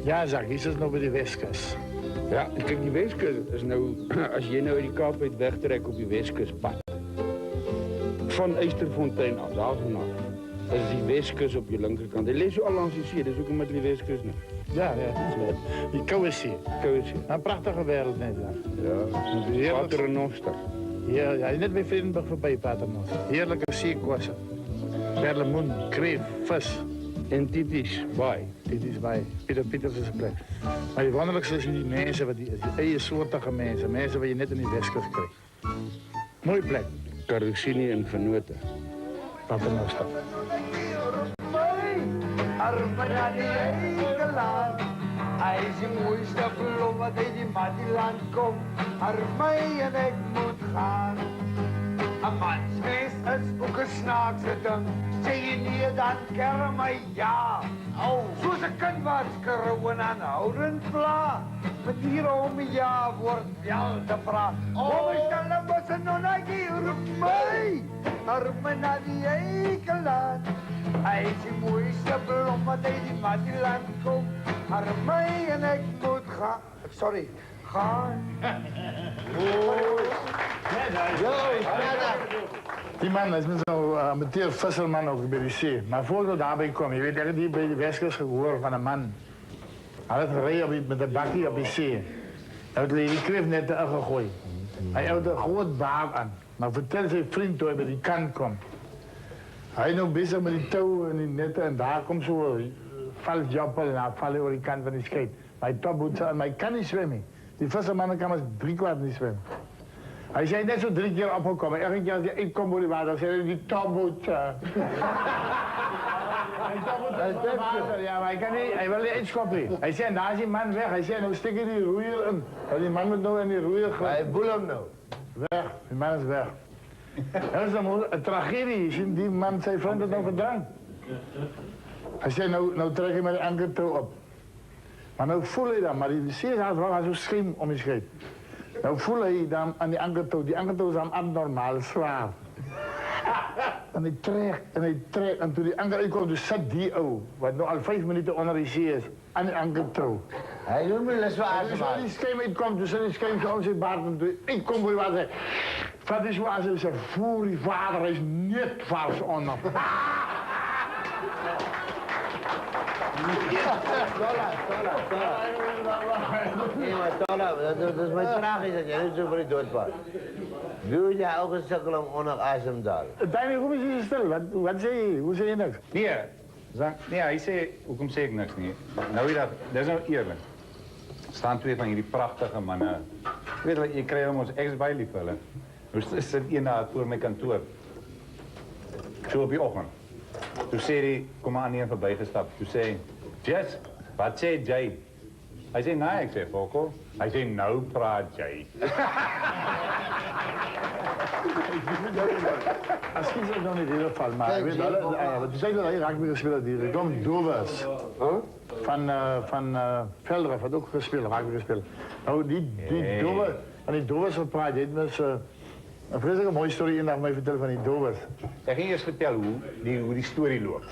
Ja, Zak, hier is nou bij de Westkust. Ja, kijk, die Westkust is nou, als je nou uit die Kaap uit wegtrek op die Westkustpad. Van Eysterfontein af, daar vanaf. Dat is die Westkust op je linkerkant. Je leest zo al langs die zee, dat is ook met die Westkust nou. Ja, die Koude Zee. Een prachtige wereld, net Ja, Paternoster. Ja, net bij Vredenburg voorbij, Paternoster. Heerlijke zeekossen. Berlemoen, kreef, vis. En Titis Baai. Titis Baai, Pieters is plek. Maar die wonderlijkste is die mensen, die eigen soortige mensen. Mensen waar je net in die Westkust krijgt. Mooie plek. Carusini en Vennoten. Paternoster. Hij is de mooiste vlom wat uit die Matiland komt. Maar mij en ik moet gaan. Een mansgeest is ook een snaakse ding. Zeg je niet, dan kerm mij ja. Zoals een kind wat schreeuwen en houden pla. Met hier om een jaar wordt wel te praat. Kom eens dan was een nonnetje roep mij. Roep mij naar die eikeland. Hij is de mooiste bloem wat uit die Matiland komt. Maar mij en ik moet gaan. Sorry, gaan. Die man is met zo'n amateur visserman ook bij de zee. Maar voordat we daarbij komen, je weet echt die bij de Westkust gehoord van een man. Hij had gereden met een bakkie op de zee. Hij had die kreef net erin gegooid. Hij had een groot baard aan. Maar vertel zijn vriend hoe hij bij die kant komt. Hij is nu bezig met die touw en die netten en daar komt zo'n valsjappel en hij valt over die kant van die scheet. Maar hij topboet aan, maar hij kan niet zwemmen. Die vissermannen kan maar 3/4 niet zwemmen. Hij zei net zo 3 keer opgekomen. Elke keer als hij komt door die water, zei hij die topboet. Ja, maar hij kan niet, hij wil niet inschoppen. Hij zei, daar is die man weg. Hij zei, nou stikken die roeier in. Die man moet nou in die roeier gaan. Hij boel hem nou. Weg, die man is weg. Dat is een tragedie. Die man zijn vriend het nou gedaan. Hij zei, nou trek je met de ankertouw op. Maar nou voel je dat, maar die zee had wel zo'n schim om je scheet. Nou voel je dan aan die ankertouw is dan abnormaal zwaar. En hij trekt, en toen die anker uitkwam, dus zat die ouw, wat nu al 5 minuten onder die zee is, aan die ankertouw. Hij doet me les waar. Dus als die schim uitkomt, dus die schim zo om zijn baard, en toen ik kom voor je water, wat is waar, ze zei, voer die vader is niet vals onder. Nee, maar Tola, dat is mijn tragisch dat jij niet zo voor die doodvaart. Doe jij ook een sukkel om onder Asemdal? Danny, hoe is je stil? Wat zei je? Hoe zei je niks? Nee, hij zei, hoekom zeg ik niks niet? Nou, dat is nou eerlijk. Er staan 2 van jullie prachtige mannen. Weet je, je krijgt hem ons ex-bijlief, hè? Nu zit hier voor mijn kantoor. Zo op je ochtend. Toen zei hij, kom maar aan hier voorbij gestapt. Toen zei hij, Jess, wat zei jij? Hij zei, nee, ik zei, Foko. Hij zei, nou praat jij. Als je het nog niet in ieder geval, maar weet je, toen zei dat hij rugby gespeeld had hier. Er kwam Dovers. Van Velderen had ook gespeeld, rugby gespeeld. Nou, die Dovers gepraat, die heeft een vreselijke mooie story in dat mij vertellen van die Dovers. Ik ging eerst vertellen hoe die story loopt.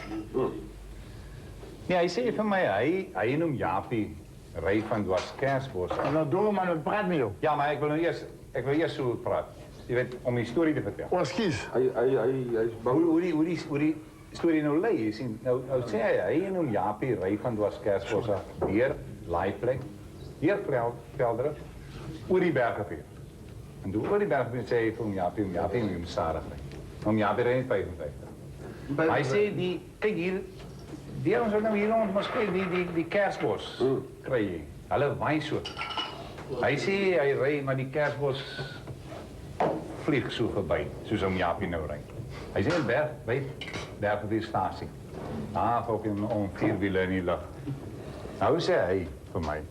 Ja, hij zei van mij, hij noemt Jaapie, Ray van Dwars Kersbos. En dan Doverman, wat praat met jou? Ja, maar ik wil eerst zo praten. Je weet, om die story te vertellen. Oh, skies. Hij is bang. Hoe die story nou lees. Nou zei hij noemt Jaapie, Ray van Dwars Kersbos, hier, Laaiplek, hier Velderen, oor die bergenveer. En toen oor die bergenveer zei hij van Jaapie, om Sarah. Om Jaapie rijdt 55. Maar hij zei, kijk hier, die hebben ze nou hier rond, maar die Kersbos krijgen. Hulle wijnsoort. Hij zei, hij rijdt, maar die Kersbos vliegt zo voorbij, zoals om Jaapie nou rijdt. Hij zei, bij Bergenveerstatie. Ook om 4 wielen in die lucht. Nou zei hij voor mij.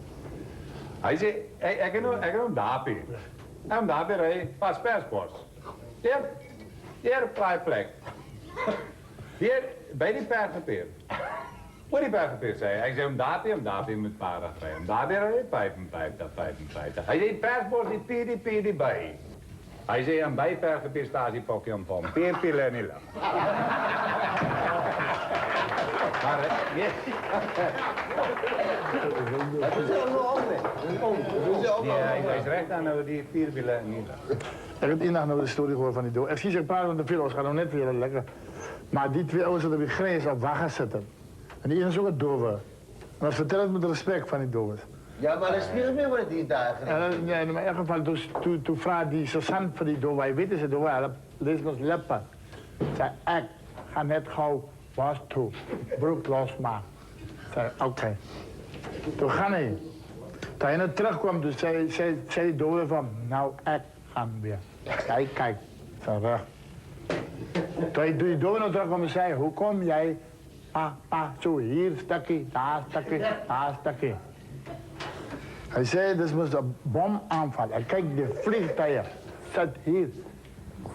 Hij zei, ik heb een Daapie. En om Daapie rijdt, pas Persbos. Hier plek. Hier, bij die Bergenveer. Voor die Bergenveer zei hij. Ik zei, om Daapie met paarden rijden. Om Daapie rijdt 55. Hij zei, Persbos, die bij. Hij zei, een bijvergenveerstatie pak je hem van 4 pillen in die lucht. Maar, Dat is helemaal om, hè. Nee, hij is recht aan die 4 wielen niet. Ik heb één dag nog de story gehoord van die dood. Ik zie ze praten met de veel, gaat nog net weer lekker. Maar die 2 ouders hadden op die grens op wagen zitten. En die ene is ook een dove. En dat vertelt het met respect van die doves. Ja, maar dat speelt meer wat die dagen. Nee, in ieder geval, toen vraagt die sergeant van die dove, hij weet ze dove, hij leest ons lippen. Zei, ik ga net gauw was toe, broek losmaken. Zei, oké. Toen gaan hij. Toen hij net terugkwam, dus zei die dove van, nou, ik ga weer. Kijk, van rug. Toen die dove nog terugkwam en zei, hoe kom jij? Pa, zo hier stukje, daar stukje, daar stukje. Hij zei, dit was een bomaanval. En kijk, die vliegtuigen. Zit hier.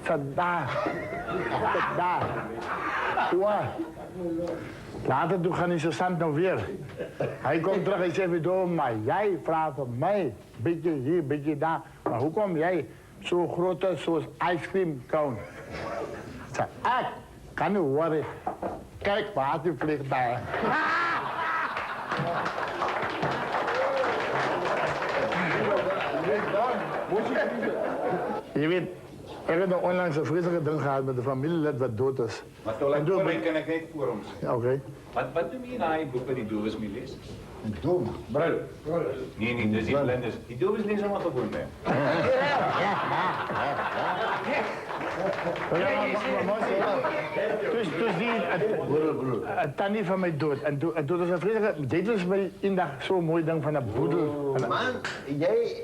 Zit daar. Zit daar. Waar? Later toen gaan die sergeant nog weer. Hij komt terug en zegt weer, maar jij vraagt om mij. Beetje hier, beetje daar. Maar hoe kom jij zo groot zoals ice cream cone? Ik zei, ik kan niet horen. Kijk, waar die vliegtuigen. Je weet, ik heb onlangs een vreselijke ding gehad met de familielid wat dood is. Maar toen kan ik niet voor ons. Ja, oké. Wat doen hier nou die boeken die doves mee lezen? Dom. Brul. Nee, dat is die blindes. Die doves lezen allemaal gewoon mee. Dus die, het tannie van mij dood. En toen was een vreselijke, dit was mij indag zo'n mooi ding van een boedel. Man, jij,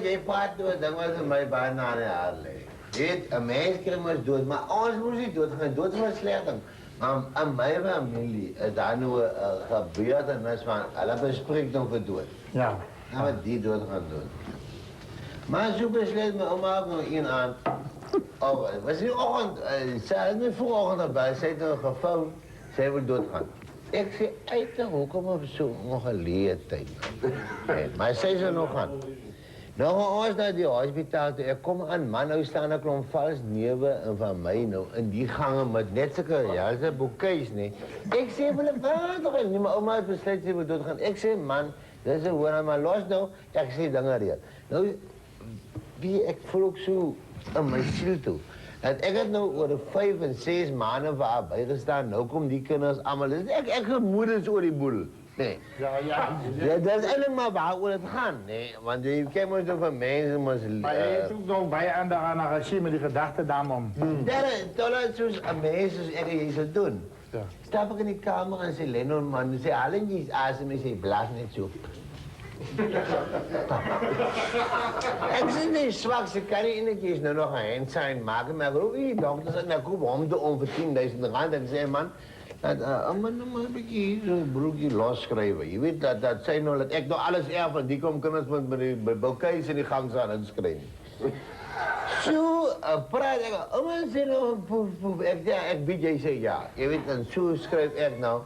jij praat door, dan was het mij bijna aan de haar liggen. Weet, een meisje was dood, maar ons moest niet dood gaan. Dood was slecht. Maar aan mijn familie, daar nu gebeurt en dat is van, alle bespreekt dan voor dood. Ja. Dan we die dood gaan doen. Maar zo besluit mijn oma ook nog een aan. Oh, was die ochtend, zij had me vroegochtend erbij, zij had nog gefilmd, zij wil doodgaan. Ik zei, uit de hoek om op zo'n ongeleerde tijd. Nee, maar zij zou nog gaan. Nou gaan ons naar die hospitaal toe. Ik kom aan, man, nou staan een klomp vals neven en van mij nou. En die gangen met net zulke, ja, ze boekjes, nee. Ik zei, wat toch niet, maar oma had besluit, ze wil doodgaan. Ik zei, man, dat is een hoor, maar los nou. Ik zei, dingen weer. Nou, ik voel ook zo aan mijn ziel toe. En ik heb nou oor 5 en 6 maanden voor haar bijgestaan. Nou komen die kinders allemaal. Dus ik heb moeders oor die boel. Nee. Ja. Dat is eigenlijk maar waarover het gaat. Nee, want je kijkt maar zo van mensen. Maar je hebt ook nog bij aan de regime die gedachte daarom. Dat is zoals mensen zoals ik zou doen. Ja. Stap ik in die kamer en zei Lennon, man, zei alleen die asem en zei blaas net zo. Ik zei nee, zwak, ze kan niet in een keer nou nog een handsign maken, maar ik roep die dokters en ik roep om te om voor 10.000 rand en zei man, man, dan heb ik hier zo'n broekje losschrijven. Je weet dat zijn nou dat ik nog alles erf en die komt kinders met die bouquets in die gang staan en schrijven. Zo praat ik, man zei nou, ik bied jij zei ja. Je weet, en zo schrijf ik nou.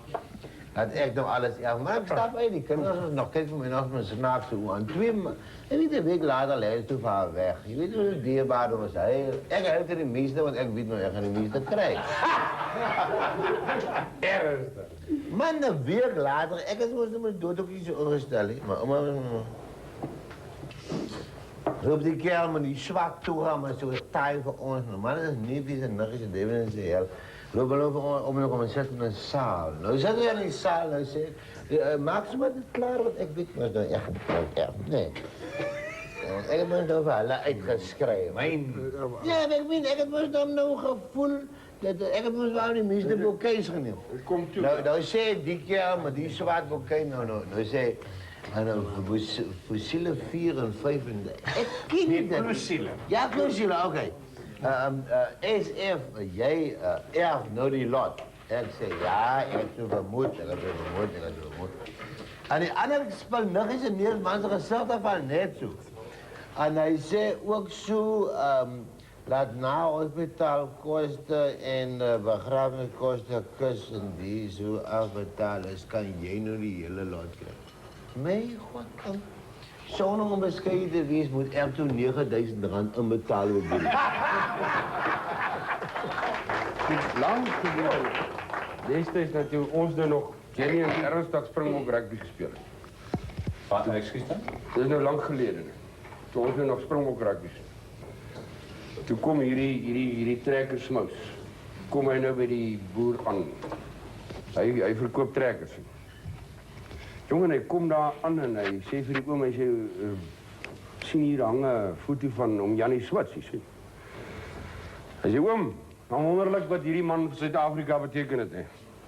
Dat ik nog alles erg, maar ik stap uit, die kinderen nog kijken van mij nog mijn snaak zo aan. En niet een week later leidde ze van weg. Je weet hoe het dierbaar was. Ik heb er de meeste, want ik weet nog echt de meeste krijgen. Ernstig. Maar een week later, ik moest me dood ook iets ongesteld. Maar roep die kerel met die zwak toegaan, maar zo taai voor ons. Maar dat is niet wie zijn nuggetjes, dat is heel. Lopen om nog eens zitten in een zaal. Nou zitten we in die zaal en zei, maak ze maar dit klaar, want ik weet maar nou echt nee. Ik heb me nou wel uitgeschreven. Ja, ik weet, ik heb me nou gevoel, ik heb me wel die meeste bouquets genoemd. Nou zei die kerel met die zwart bouquet, nou zei, fossiele 4 en 5 en... Ik ken niet dat. Fossiele. Ja, fossiele, oké. SF, jij erft nou die lot. Ik zei, ja, ik heb zo vermoed. En die andere spel nog eens een meer mensen gezegd van net zo. En hij zei ook zo, laat na hospitaal kosten en begrafeniskosten kussen die zo afbetalen is, kan jij nou die hele lot krijgen. Mijn god, kan... Zo'n onbescheiden wees moet er toen 9.000 rand inbetalen worden. Lang geleden. Deze is natuurlijk ons er nog Jenny en ernstig springbok rugby gespeel. Wat nou, ekskuus dan? Dit is nou lang gelede. Toe ons nou nog springbok rugby. Toe kom hierdie trekkersmous. Kom hy nou by die boer aan. Hy verkoop trekkers. Jongen, hy kom daar aan en hy sê vir die oom, hy sê, sien hier hang 'n foto van om Jannie Swits, hy sê. Hy sê, oom, wonderlik wat hierdie man vir Suid-Afrika beteken het, hè.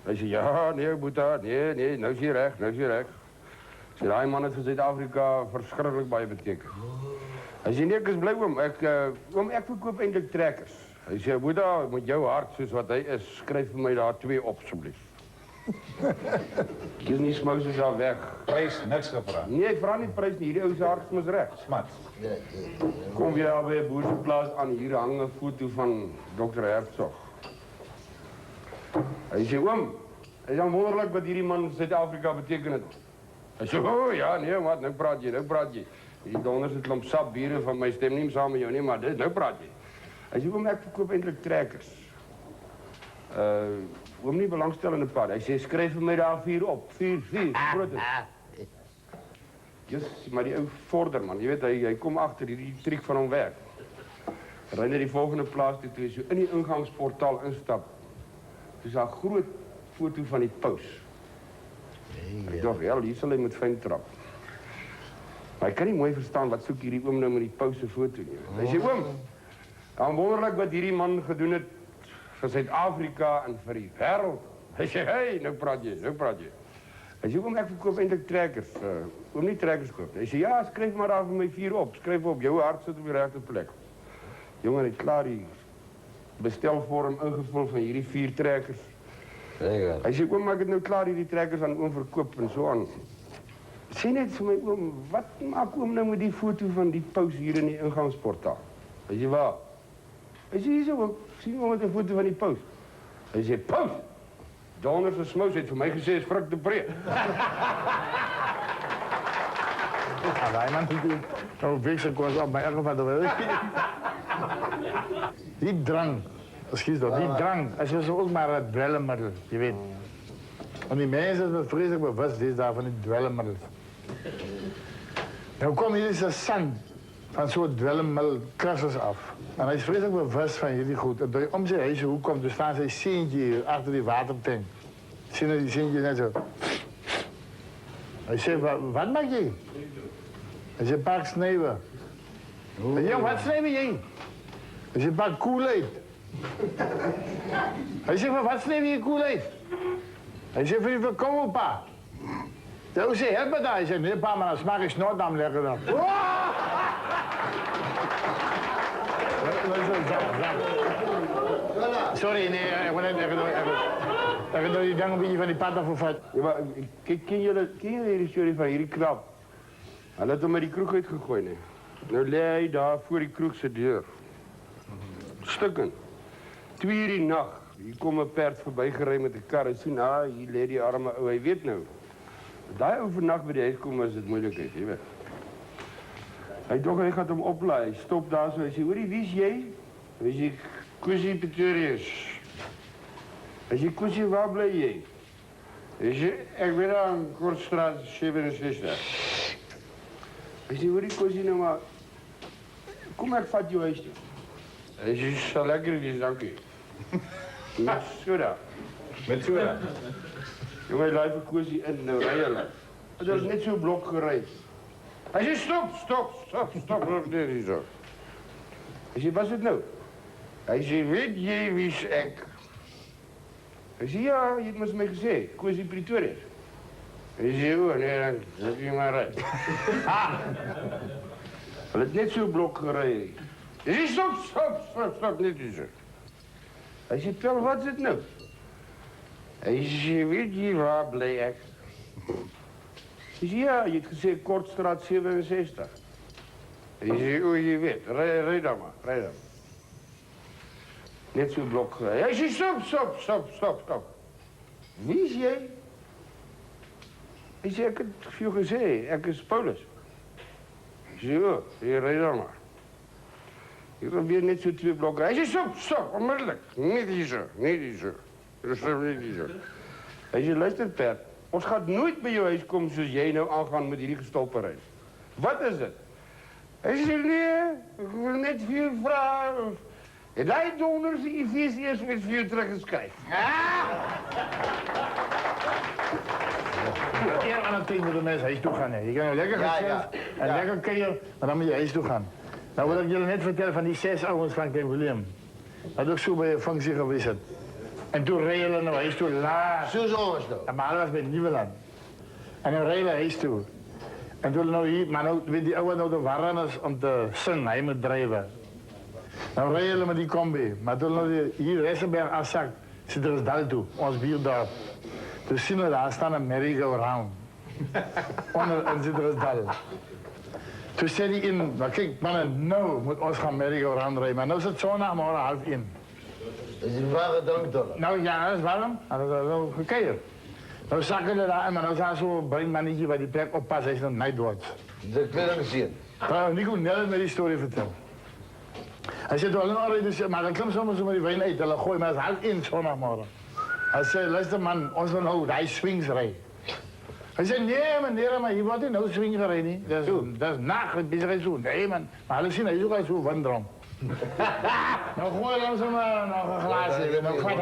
Hy sê, ja, nee, Boeta, nee, nou is jy reg, nou is jy reg. Sê, daai man het vir Suid-Afrika verskriklik baie beteken. Hy sê, nee, ek is bly, oom, ek verkoop eintlik trekkers. Hy sê, Boeta, met jou hart soos wat hy is, skryf vir my daar 2 op, asseblief. Hier is nie smous is daar weg. Prys, niks gevra. Nee, ek vra nie prys nie, hierdie ou se hart is reg. Smat. Kom jy al by 'n boer se plaas aan, hier hang 'n foto van Dr. Herzog. Hy sê, oom, is dan wonderlik wat hierdie man vir Suid-Afrika beteken het. Hy sê, ja, nee, wat, nou praat jy. Die donders het 'n klomp sap biere van my stem nie saam met jou nie, maar dit, nou praat jy. Hy sê, oom, ek verkoop eintlik trekkers. Oom nie belangstellende pad. Hy sê, skryf vir my daar 4 op. 4, groot is. Yes, maar die ou vorder, man. Jy weet, hy kom agter die triek van hom werk. Ry na die volgende plaas toe, toe hy so in die ingangsportaal instap. Dis daar 'n groot foto van die paus. Ek dink, ja, hier sal hy met fyn trap. Maar hy kan nie mooi verstaan wat soek hierdie oom nou met die paus se foto nie. Hy sê, oom, dan wonderlik wat hierdie man gedoen het vir Suid-Afrika en vir die wêreld. Hy sê, hey, nou praat jy. Hy sê, oom, ek verkoop eintlik trekkers. Oom nie trekkers koop. Hy sê, ja, skryf maar daar vir my 4 op. Skryf op, jou hart sit op die regte plek. Jongen, het klaar die bestelvorm ingevul van hierdie 4 trekkers. Hy sê, oom, ek het nou klaar hierdie trekkers aan oom verkoop en so aan. Sê net vir my, oom, wat maak oom nou met die foto van die paus hier in die ingangsportaal? Hy sê, waar? Hy sê, hier so, oom, sien oom met 'n foto van die paus. Hy sê, paus? Donders en smous het vir my gesê, is Frik de Breed. Ja, daai man het nou wees ek was op my ervaar dat weet. Die drang, excuse dat, die drang, is ook maar 'n dwelmmiddel, jy weet. En die mense is vreeslik bewus dis daar van die dwelmmiddels. Nou kom hier is 'n son van so'n dwelmmiddel kursus af. En hy is vreeslik bewus van hierdie goed. En toe om sy huis hoekom, toe staan sy seentjie hier agter die watertank. Sien jy die seentjie net so. Hy sê, wat maak jy? Hy sê, pak sneeuwe. Hy sê, wat sneeuwe jy? Hy sê, pak Kool-Aid. Hy sê, wat sneeuwe jy Kool-Aid? Hy sê, vir die verkommel, pa. Toe sê, help me daar. Hy sê, nee, pa, maar dan smaak ik snoordam lekker dan. Sorry, nee, ik wil net even door die ding een beetje van die pad afgevat. Ja, maar ken jullie die storie van hierdie krab? Hulle het hom met die kroeg uitgegooi, nee. Nou lê hy daar voor die kroeg se deur. Stukken. 2 uur die nag. Hier kom 'n perd verbygery met 'n kar. Hy sien, hier lê die arme ou. Hy weet nou. Daai ou vannag by die huis kom is dit moeilikheid, jy weet. Hy dink hy gaan hom oplaai. Hy stop daar so. Hy sê, "Hoorie, wie's jy?" Hy sê, "Kusie Pretorius." Hy sê, "Kusie, waar bly jy?" Hy sê, "Ek bly daar in Kortstraat 67." Hy sê, "Hoorie, Kusie, nou maar, kom ek vat jou huis toe." Hy sê, "Sal lekker wees, dankie." Met soda. Met soda. Jongen, laai vir Kusie in, nou ry hulle. Dit is net so blok gery. Hy sê, stop, nee, hier zo. Hy sê, wat is dit nou? Hy sê, weet jy wie's ek? Hy sê, ja, jy het mos my gesê, Kusie Pretorius. Hy sê, o, nee, dan heb jy maar ry. Hulle het net so blok gery. Hy sê, stop, net hier zo. Hy sê, Pel, wat is dit nou? Hy sê, weet jy waar bly ek? Hy sê, ja, jy het gesê Kortstraat 67. Hy sê, o, jy weet, ry dan maar. Net so blok gery. Hy sê, stop. Wie is jy? Hy sê, ek het vir jou gesê, ek is Paulus. Hy sê, o, jy ry dan maar. Hier kom weer net so 2 blokke. Hy sê, stop, onmiddellik. Niet hier zo. Rustig, niet hier zo. Hij zei, luister, Pep. Ons gaan nooit by jou huis kom soos jy nou aangaan met hierdie gestolpery. Wat is dit? Hy sê nee, ek wil net vir jou vra. Het hy donderdag die Efesiërs met vir jou teruggeskryf? Een ander ding moet de mensen huis toe gaan. Hè. Je kan nou lekker gaan en lekker keer, maar dan moet je huis toe gaan. Nou wil ik jullie net vertellen van die 6 ouders van Ken William. Dat ook zo bij een functie geweest. En toen reden we naar huis toe laat. Zo jongens nou. Maar dat was bij Nieuweland. En dan reden we huis toe. En toen nou hier, maar nou weet die oude nou de warren is om te zingen, hij moet drijven. Nou reden we met die combi. Maar toen nou hier Ressenberg afzakt, zit er eens dal toe, ons bierdorp. Toen zien we daar staan een merry-go-round. Onder en zit er eens dal. Toen zei hij in, maar kijk mannen, nou moet ons gaan merry-go-round rijden. Maar nou is het zondagmorgen 12:30. Is het warme drankdollar? Nou ja, dat is warm. Dat is wel gekeerd. Nou zakken we daar en maar nou zijn zo'n breinmannetje waar die plek oppast, hij is nog niet dood. De kleding zien. Trouwens, Nico Nel met die story vertellen. Hij zegt wel een orde, dus, maar dan komt soms zo met die wijn uit, dan gooi maar eens 12:30 zondagmorgen. Hij zei, luister man, ons wil nou, hij swings rijden. Hij zei, nee meneer, maar hier wordt hij nou swings rijden. Dat is nacht, het is er zo. Nee man, maar alles zien, hij is ook al zo wandrom. Nou gooi je dan zo nog een glaasje, nou vat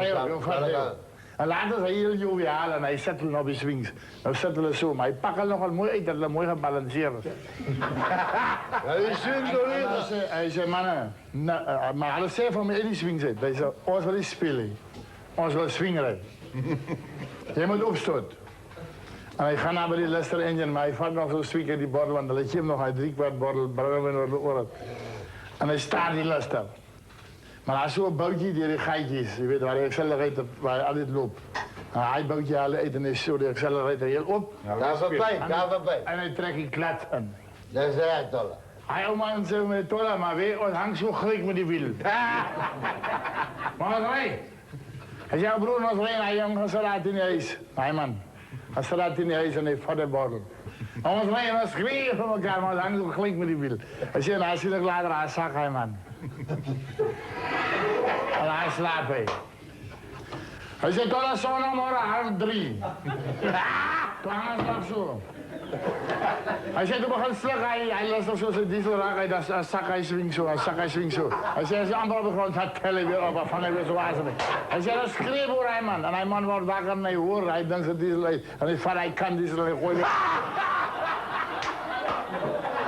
hij op, En later is hij heel joviaal en hij zet hem op die swings. Nou zet hij zo, maar hij pakt het nogal mooi uit, dat hij mooi gebalanceerd is. Hij swings nog niet. Hij zei, mannen, maar alles zei van mij in die swings zit. Hij zei, ons wil eens spelen. Ons wil swingeren. Je moet opstoot. En hij gaat naar bij die Lester Engine, maar hij vat nog zo'n swing in die bordel, want dan leg je hem nog uit 3/4 bordel, bruin door de oren. En hij staat die Lester. Maar hij is zo'n boutje die geitjes, je weet waar hij accelerator, waar hij altijd loopt. En hij boutje alle eten en is zo die accelerator heel op. Daar voorbij, daar voorbij. En hij trekt die klad aan. Dat is de dollar. Hij oma en zegt met Tola, maar weet je, hangt zo gelijk met die wiel. Maar wat rij? Hij zei, broer, wat rij? Hij jongen, ze laat in huis. Nee man, als ze laat in huis en hij vat de bordel. Ons rijden was schreeuwen van elkaar, maar het hangt zo gelijk met die wiel. Hij zei, nou, als je nog later aan zag, hij man. En hij slaapt hij. Hij zei, Tola, zondagmorgen 2:30. Toen hangt het nog zo. Hij zei, toen begon slug, hij las nog zo zijn diesel raak, hij zak hij swing zo, hij zak hij swing zo. Hij zei, als je amper op de grond gaat tellen weer op, van hij weer zo wazen. Hij zei, dat schreeuw hoor hij man. En hij man wordt wakker en hij hoort, hij dan zijn diesel uit. En hij vat, hij kan diesel en gooi weer.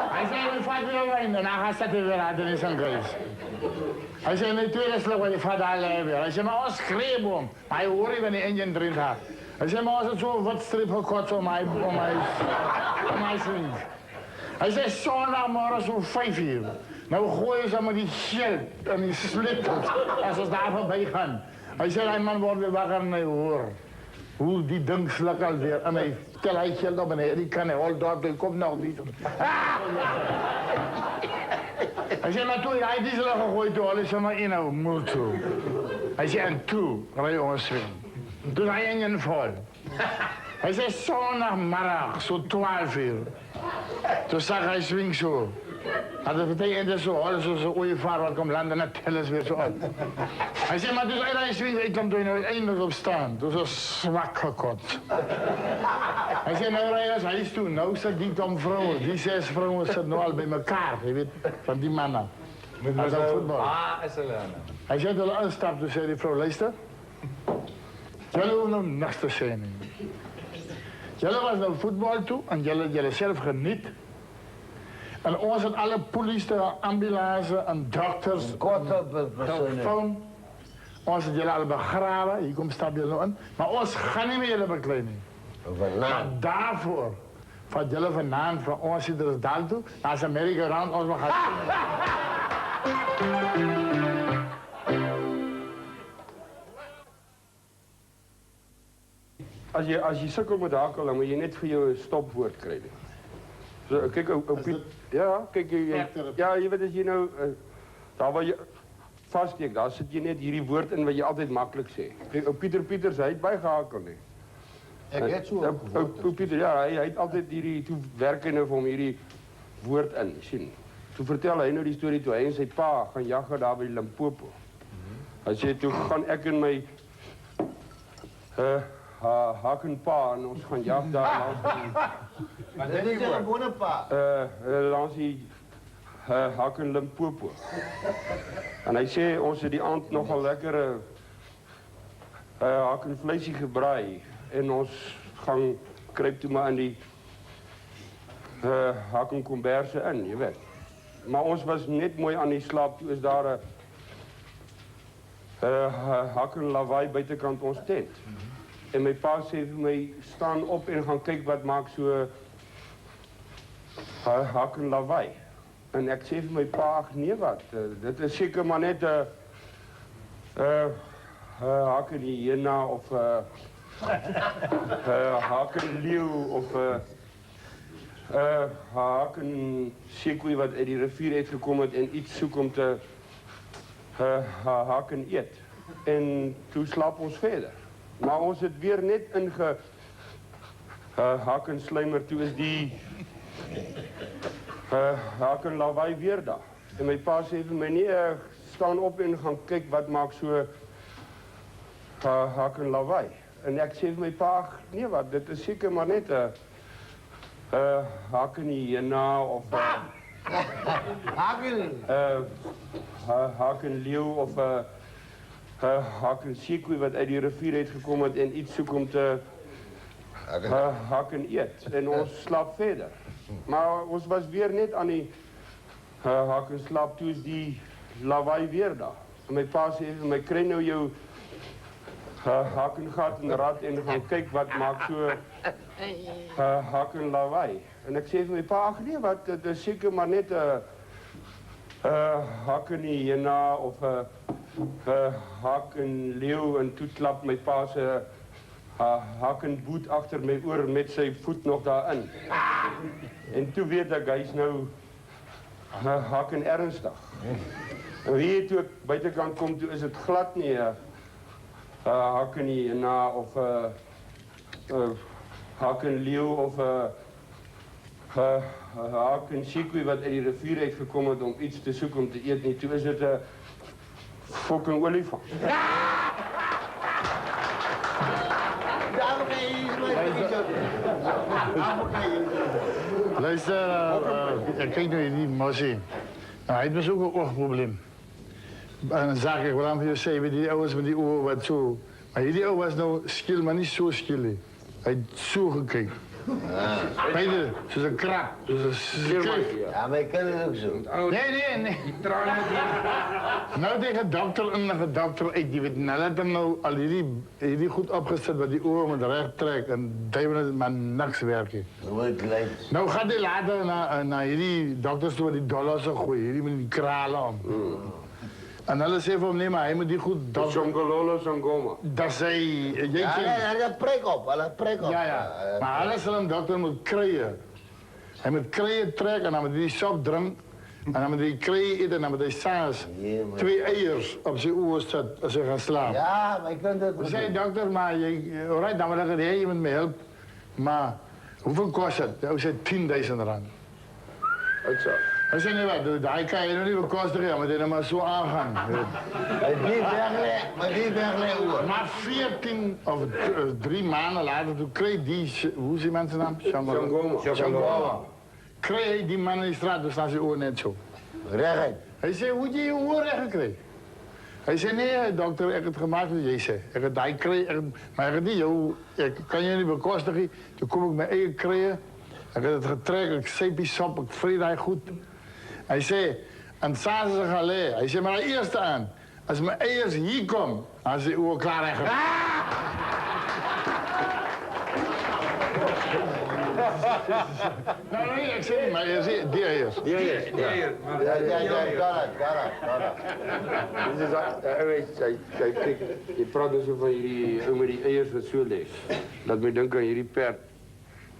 Hij zei, hij vat weer wijn en dan gaat hij weer uit in zijn kruis. Hij zei, nee, tweede slug, hij vat alle weer. Hij zei, maar ons schreeuw hem. Maar hij hoort wanneer die engine erin gaat. Hij zei, maar als het zo wat strip gekort om mij swing. Hij zei, zondagmorgen zo'n 5:00. Nou gooien ze maar die shit en die slippers als ze daar voorbij gaan. Hij zei, hij man wordt weer wakker en hij hoort hoe die ding sluk alweer. En hij tel hij geld op beneden, die kan hij al door, die komt nog niet. Hij zei, maar toen hij die slag gegooid door, hij zei, maar inhoud, moet toe. Hij zei, en toe, rij jongens swing. Toen hij in een vol. Hij zei zondagmiddag, zo 12:00. Toen zag hij swing zo. Dat betekent zo, alles zo ooievaar wat komt landen en tellen weer zo op. Hij zei, maar dus hij swing, ik kom toen eindelijk op staan. Toen zo zwak gekot. Hij zei, nou rij als hij is toen, nou zit die tom vrouwen, die 6 vrouwen zitten nu al bij elkaar, je weet, van die mannen. Als dat voetbal. Hij zei, toen hij uitstapte, toen zei die vrouw, luister. Jullie hoeven nog niks te zijn. Jullie was naar voetbal toe en jullie zelf geniet. En ons het alle politie, ambulance en dokters, telefoon. Ons het jullie alle begraven, hier komt stap jullie in. Maar ons gaan niet meer jullie bekleding. Maar daarvoor, van jullie vandaan, van ons zit er eens daar toe, naar Amerika rond, ons mag gaan. Als je sukkel moet hakel, dan moet je net voor je stopwoord krijgen. So, kijk, ja, kijk, ja, je weet als je nou, daar waar je vaststeek, daar zit je net hierdie woord in wat je altijd makkelijk zegt. Kijk, Pieter Pieters, hij heeft bijgehakeld. Ik heb zo Pieter, ja, hij heeft altijd hierdie, toen werken nou vir hom hierdie woord in, sien. Toen vertel hij nou die story toe, hij en sy pa gaan jaggen daar by Limpopo. Hij sê, toe gaan ek en my hak en pa en ons gaan jag daar langs Dit is een gewone pa. langs die hak en Limpopo. En hy sê ons het die aand nogal lekkere hak en vleisie gebraai en ons gaan kruip toe maar in die hak en komberse in, jy weet. Maar ons was net mooi aan die slaap, toe is daar 'n hak en lawaai buitekant ons tent. En my pa sê vir my, staan op en gaan kyk wat maak so hak en lawaai. En ek sê vir my pa, ag nee wat, dit is seker maar net 'n hak en hyena of 'n hak en leeu of 'n hak en sekoe wat uit die rivier uit gekom het en iets soek om te hak en eet. En toe slaap ons verder. Maar ons het weer net hak en slymer, toe is die hak en lawaai weer daar. En my pa sê vir my, nee, staan op en gaan kyk wat maak so hak en lawaai. En ek sê vir my pa, ag nee wat, dit is seker maar net 'n hak en hyena of hak en leeu of 'n hak en sekoe wat uit die rivier uit gekom het en iets soek om te hak en eet. En ons slaap verder. Maar ons was weer net aan die hak en slaap, toe is die lawaai weer daar. En my pa sê vir my, kry nou jou hak en gat en rad en gaan kyk wat maak so hak en lawaai. En ek sê vir my pa, ag nee wat, dit is seker maar net 'n hak en hyena of 'n hak en leeu. En toe klap my pa se hak en boet agter my oor met sy voet nog daarin. En toe weet ek, hy's nou hak en ernstig. En wie toe ek buitekant kom, toe is dit glad nie 'n hak en hyena of 'n hak en leeu of 'n hak en sekoe wat uit die rivier uit gekom het om iets te soek om te eet nie. Toe is dit 'n fucking olifant. Luister, kijk nu die Mossie. Nou, hij was ook een oogprobleem. En dan zag ik wel aan van je zei, die ouders met die ogen wat zo. Maar die oude was nou skil, maar niet zo skil. Hij had zo gekeken. Beide, zoals een krab, zoals een skil. Ja, maar ik ken het ook zo. Nee. Die tranen die... Nou tegen dokter en dokter uit, die weet, nou laat hem nou al die goed opgezet, wat die ogen met recht trekt en die hebben maar niks werken. Nou gaat hij later naar die dokters toe, die dollars gooien, die met die kralen om. En hulle sê vir hom, nee, maar hij moet die goed... Songololo Songoma. Dat zei... Ja, hij prik op, Ja. Maar hulle sal een dokter moet krijgen. Hij moet krijgen trekken en dan moet hij die sop drinken. En dan moet hij krijgen eten en dan moet hij s'avonds 2 eiers op zijn oor zetten als hij gaat slapen. Ja, maar ik kan dat... We zei dokter, maar alright, dan moet ik je moet me helpen. Maar hoeveel kost het? Hij zei 10.000 rand. Uitzo. Hij zei, nee wat, hij kan je nog niet bekostigen, maar dit maar zo aangaan. Maar die wegleggen oor. Maar 14 of 3 maanden later, toen kreeg die, hoe is die mensen naam? Shangoma. Kreeg hij die man in de straat, toen staan zijn oor net zo. Recht. Hij zei, hoe heb je je oor recht gekregen? Hij zei, nee dokter, ik heb het gemaakt wat jij zei. Ik heb die kreeg, maar ik heb niet, ik kan je niet bekostigen. Toen kom ik mijn eigen krijgen. Ik heb het getrekt, ik zeepie sop, ik vreet hij goed. Hij zei, en s'avonds ze gaan liggen. Hij zei, maar eerst aan. Als mijn eiers hier komen, dan is de oor klaar en gegaan. Nou nee, ik zeg niet, maar je ziet, die eiers. Ja. Kijk, je praat dus over die eiers wat zo leeg. Laat me denken aan jullie perd.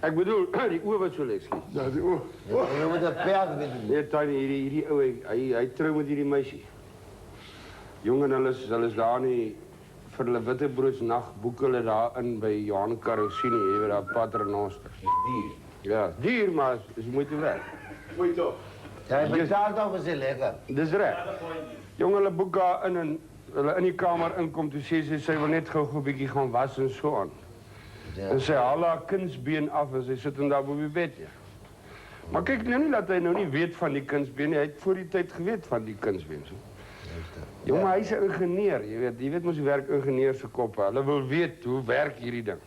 Ik bedoel, die oor wat zo leeg schiet. Ja, die oor. Je moet een perd weten. Nee, Tiny, hierdie ouwe, hy trou met hierdie meisie. Jongen, hulle is daar nie, vir hulle wittebroodsnag boek hulle daar in by Johan Karosini, jy weet daar Paternoster. Dier. Ja, duur, maar is moeite werd. Moeite op. Hij betaalt over zijn lekker. Dis reg. Jongen, hulle boek daar in en hulle in die kamer inkom, toe sê sy wil net gou 'n bietjie gaan was en so aan. En sy haal haar kindsbeen af en sy sit hom daar op die bed. Ja. Maar kyk nou nie dat hy nou nie weet van die kindsbeen nie. Hy het voor die tyd geweet van die kindsbeen. So. Ja, maar hy's 'n ingenieur, jy weet mos hoe werk ingenieurs se koppe. Hulle wil weet hoe werk hierdie ding.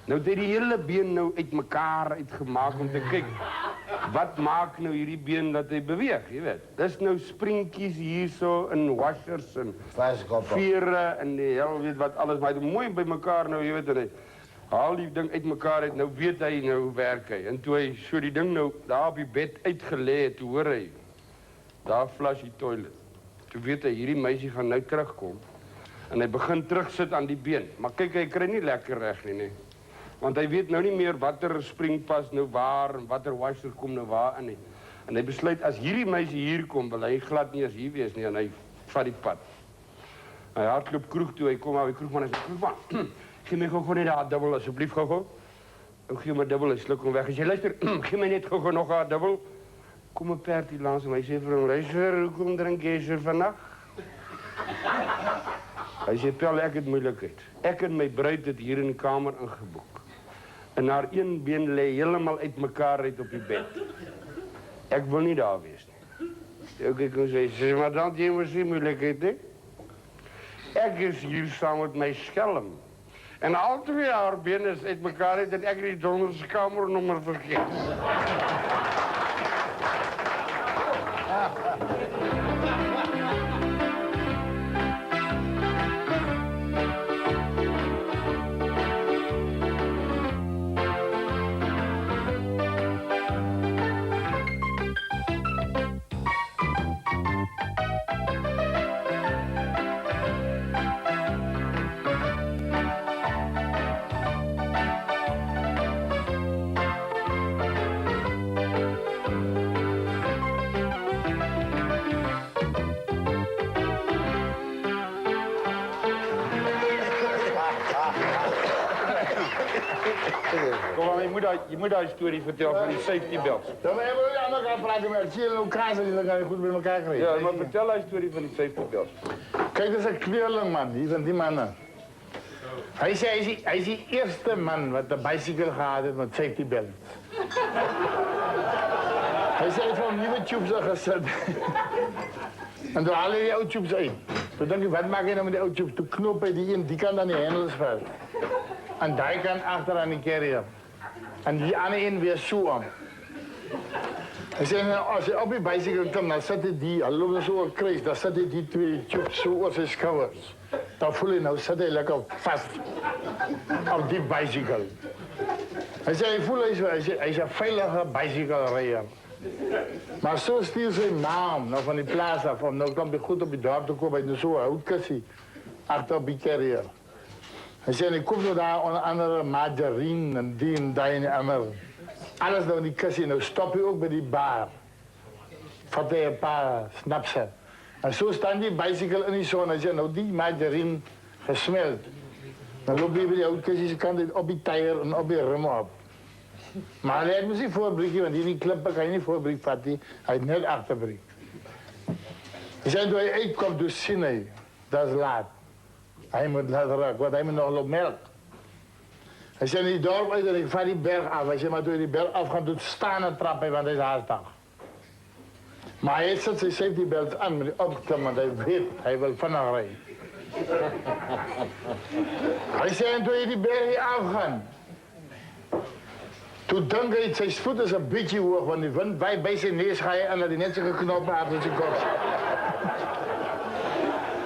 Nou het hy die hele been nou uitmekaar uitgemaak om te kyk. Wat maak nou hierdie been dat hy beweeg, jy weet? Dis nou springkies hierso in washers en vere en die hel weet wat alles, maar hy het mooi bymekaar nou, jy weet, en hy haal die ding uitmekaar uit, nou weet hy nou hoe werk hy. En toe hy so die ding nou daar op die bed uitgelê het, toe hoor hy, daar flush die toilet. Toe weet hy, hierdie meisie gaan nou terugkom. En hy begin terugsit aan die been. Maar kyk, hy kry nie lekker reg nie, nee. Want hy weet nou nie meer watter springpas nou waar en watter washer kom nou waar in nie. En hy besluit, as hierdie meisie hier kom, wil hy glad nie as hier wees nie, en hy vat die pad. Hy hardloop kroeg toe, hy kom aan die kroegman en hy sê, kroegman, gee my gou net daar dubbel, asseblief gou. Ou gee my dubbel, hy sluk hom weg. Hy sê, luister, gee my net gou nog daar dubbel. Kom 'n perd hier langs hom, hy sê vir hom, luister, hoekom drink jy so vandag? Hy sê, Pel, ek het moeilikheid. Ek en my bruid het hier in die kamer ingeboek. En haar een been lê heeltemal uitmekaar uit op die bed. Ek wil nie daar wees nie. Ook ek kon sê, maar dan jy mos nie moeilikheid, hè? Ek is hier saam met my skelm. En al twee haar bene is uitmekaar uit en ek het die donderse kamernommer vergeet. Kom maar, je moet daar story vertellen van die safety belts. Dan hebben we aan elkaar praten met Chile elkaar, zodat dan kan je goed met elkaar krijgen. Ja, maar vertel die story van die safety belts. Kijk, dat is een kleurling man, die van die mannen. Hij is die eerste man wat de bicycle gehad heeft met safety belts. Hij zei van nieuwe tubes al gezet. En toen haalde hij die oude tubes uit. Toen dacht ik, wat maak je nou met die oude tubes? Toen knop hij die in, die kan dan die hendels vast. En die kan achter aan die carrier. En die andere in weer zo om. Hij zei, nou, als je op die bicycle komt, dan zet hij die, al loopt er zo een kruis, dan zet hij die twee tubes zo op zijn schouders. Dan voel je, nou zet hij lekker vast op die bicycle. Hij zei, hij is een veilige bicycle rijder. Maar zo stuur zijn naam, nou van die plaats af, om nou komt hij goed op die dorp te komen, bij zo'n houtkassie, achter op die carrier. Hij zei, ik kom nou daar onder andere margarine en die en die en ander. Alles nou in die kassie, nou stop je ook bij die bar. Vat hij een paar snapsen. En zo staan die bicycle in die zon. Hij zei, nou die margarine gesmeld. Dan loop je bij die houtkassie, kan dit op die tire en op die remmen op. Maar hij heeft niet voorbreken, want die klippen kan je niet voorbreken vatten. Hij heeft net achterbreken. Hij zei, toen hij uitkomt, dus zien hij, dat is laat. Hij moet laten raken, want hij moet nog op melk. Hij zei, die dorp uit en ik vaar die berg af. Hij zei, maar toen je die berg af gaat, doet staan en trappen, want hij is haastig. Maar hij zet zijn safety belt aan met die opklim, want hij weet, hij wil vanaf rijden. Hij zei, en toen je die berg hier afgaat, toen dacht hij, zijn voet is een beetje hoog, want die wind bij zijn neus ga je en dat hij net zo'n knoppen achter zijn kop.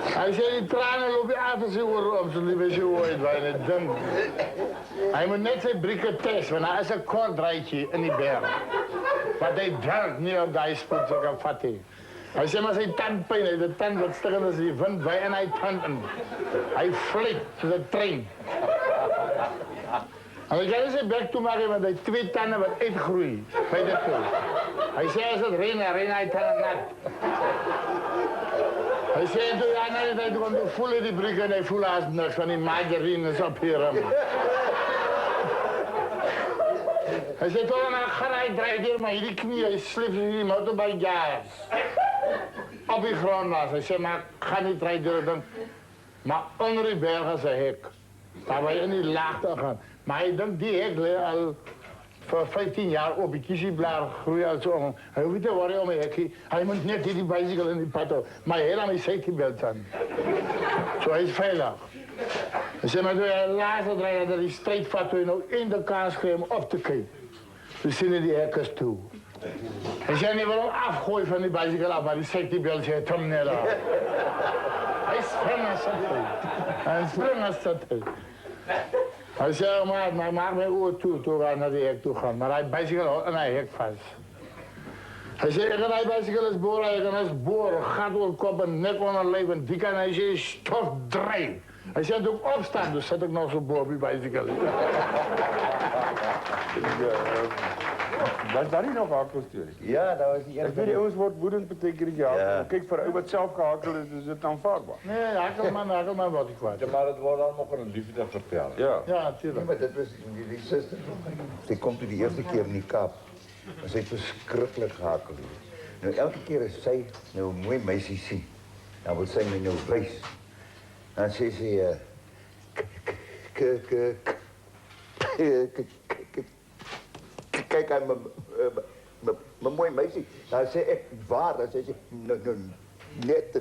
Hij zei, die tranen lopen achter zijn oren op, zodat hij bij zijn oren het ding. Hij moet net zijn brieken testen, want hij is een kort rijtje in die berg. Want hij drank niet op die spoed, zo kan vatten. Hij zei, maar zijn tandpijn, hij de tand wat stikken als die wind bij en hij tanden. Hij vliegt, zoals een trein. En ik ga zijn bek toemaken, want hij heeft twee tanden wat uitgroeien bij de poel. Hij zei, als het regent, hij tanden nat. Hij zei, toen hij naar de tijd kwam, toen voelde die brieken en hij voelde haast niks, van die margarine is op hier. Hij zei, toch een garage draait hier, maar die knie, hij slipt die motorbike gas. Op die grond was. Hij zei, maar ik ga niet rijden, maar onder die bergen is een hek. Waar wij in die laagte gaan. Maar hij denkt, die hek ligt al voor 15 jaar op. Die kiesjeblaar groeien al zo. Hij hoeft niet te worry om een hekje. Hij moet net die bicycle in die pad houden. Maar hij heeft aan die safety belt aan. Zo, hij is veilig. Dus zeg maar, toen hij laatste draaien dat hij strijd vat, toen je nou in de kans kreeg om op te kijken. Dus zien die hekkers toe. Hij zei niet waarom afgooien van die bicycle af, maar die safety belt zegt hem net af. Hij springt als dat hij springt als dat hij. Hij zei, maar maak mijn oor toe, toen wij naar die hek toe gaan. Maar hij bicycle en hij hek vast. Hij zei, ik ga die bicycle eens boren, ik ga eens boren, gat door kop en nek onder lijf en die kan hij zei, stof draai. Hij zei, doe ik opstaan, dus zet ik nog zo boven die bicycle. Was daar niet nog hakelstories? Ja, dat was die Als die jongens wordt woedend, betekent ja. Ja. Kijk, voor u wat zelf gehakeld is, is het aanvaardbaar. Nee, hakkelman wordt ik kwijt. Ja, maar het wordt dan nog een liefde vertellen. Ja. Ja, Ja, natuurlijk. maar dat was die zuster. Ze komt die eerste keer in die Kaap. Maar ze heeft verschrikkelijk gehakeld. Nou, elke keer als zij nou een mooi meisje ziet, dan wil sy my nou wys. Dan sê sy, kyk aan my mooi meisie. Dan sê ek, waar? Dan sê sy, net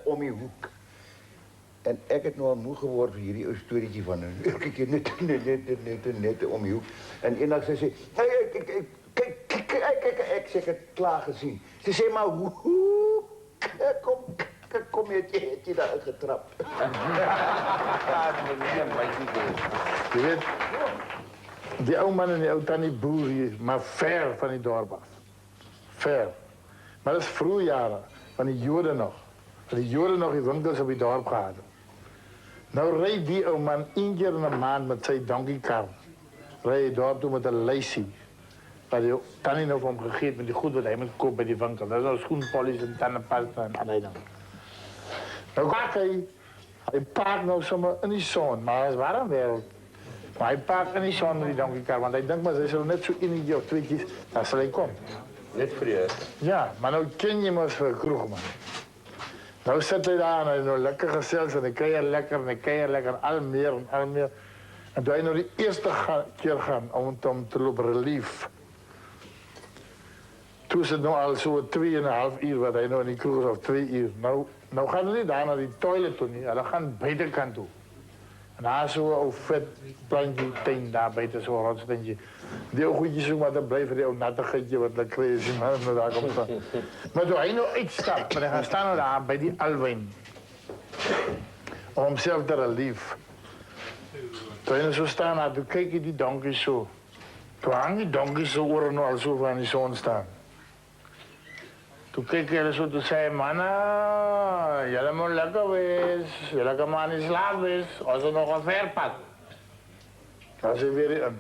om die hoek. En ek het nou al moe geword vir hierdie ou storieetjie van elke keer net om die hoek. En eendag sê sy, kyk, ek sê ek het klaar gesien. Sy sê maar hoe kom jy daar getrap. Je weet, die oude man en die oude tannie boer hier, maar ver van die dorp af. Ver. Maar dat is vroege jaren, van die Joden nog. Van die Joden nog die winkels op die dorp gehad. Nou rijdt die oude man 1 keer in een maand met zijn donkeykar. Rijdt hij dorp toe met een lijstje. Waar die tannie nou van hem gegeven met die goed wat hij moet kopen bij die winkel. Dat is nou schoenpolies en tandenpasta en allerlei dan. Nou gaat hij parkt nou zomaar in die zon, maar hij is warm wereld. Maar hij parkt in die zon met die donkeykar, want hij denkt maar ze zullen net zo 1 of 2 keer, dan zal hij komen. Net voor je. Ja, maar nou ken je hem als voor een kroeg, man. Nou zit hij daar en hij is nou lekker gezels en dan krijg je lekker en dan krijg je lekker en al meer en al meer. En toen hij nou die eerste keer gaan om te lopen relief. Toen is het nou al zo 2,5 uur wat hij nou in die kroeg is, of 2 uur. Nou gaan ze niet daar naar die toilet toe niet, dan gaan beter kant toe. En daar is zo'n vet plantje, tuin daar buiten, zo'n rotsteentje. Die ook goedjes zoeken, maar dan blijven die ook nattigheidje wat lekker is. Maar daar komt van. Maar toen hij nou uitstapt, maar hij gaat staan nou daar bij die Alwijn. Om hemzelf te relief. Toen hij nou zo staan had, toen keek je die donkies zo. Toen hang die donkies zo oren al zo van die zon staan. Toen keek hij zo, toen zei hij, mannen, jullie moeten lekker wees, jullie kan maar niet slaap wees, als er nog een verpad. Dat is er weer een.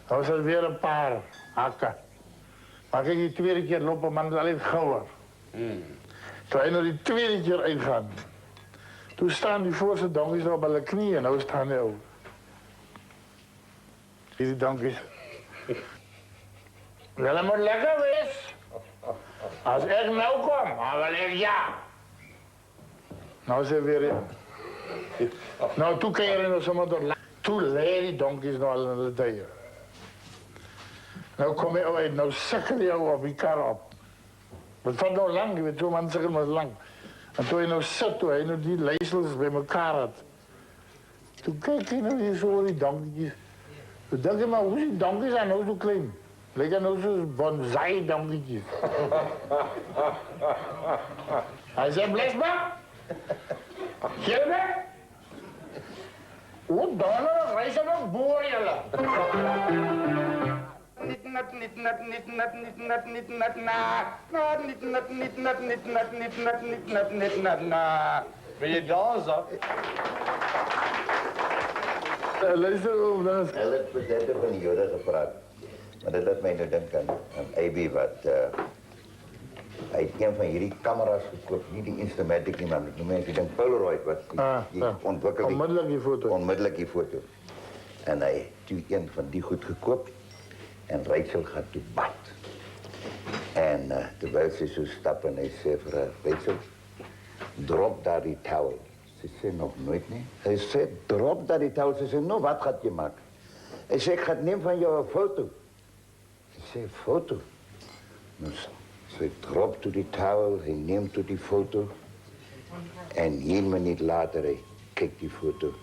Dat was er weer een paar hakken. Maar kijk, die tweede keer lopen, man, is alleen gauwer. Toen hij nog die tweede keer uitgaan. Toen staan die voorste donkies nog op hun knieën, nou staan die ook. Zie die donkies? Jullie moeten lekker wees. Als ik nou kom, dan wil ik ja. Nou is er weer in. Nou, toen kan je er nog zomaar door. Toen leer die donkies nog al in de deur. Nou kom je uit, nou sukken die op die kar op. Het valt nou lang, je weet zo, man zeggen maar lang. En toen je nou zat, toen je nou die leesels bij elkaar had. Toen keek je nou hier zo die donkies. Toen dacht je maar, hoe die donkies zijn nou zo klein? Lijken nou zo'n bonsai-donkietjes. Hij zei, blijf maar. Gilbe? Hoe dan? Wij zijn ook boeren, jullie. Wil je dansen? Luister op, dat is... Hij heeft presenten van die Joden gepraat. Maar dat laat mij nou denken aan AB wat... Hij heeft een van jullie camera's gekocht, niet die Instamatic nie, maar noem mensen die Polaroid wat die ontwikkeld. Onmiddellijk die foto. Onmiddellik die foto. En hij heeft een van die goed gekoopt en Rachel gaat toe bad. En terwijl ze zo stappen, hij zei voor Rachel, drop daar die towel. Ze zei nog nooit, nee. Hij zei, drop dat die touw. Ze zei, nou, wat gaat je maken? Hij zei, ik ga nemen van jou een foto. Hij zei, foto? Nou, ze drop to die touw, hij neemt to die foto. En 1 minuut later, hij kijkt die foto.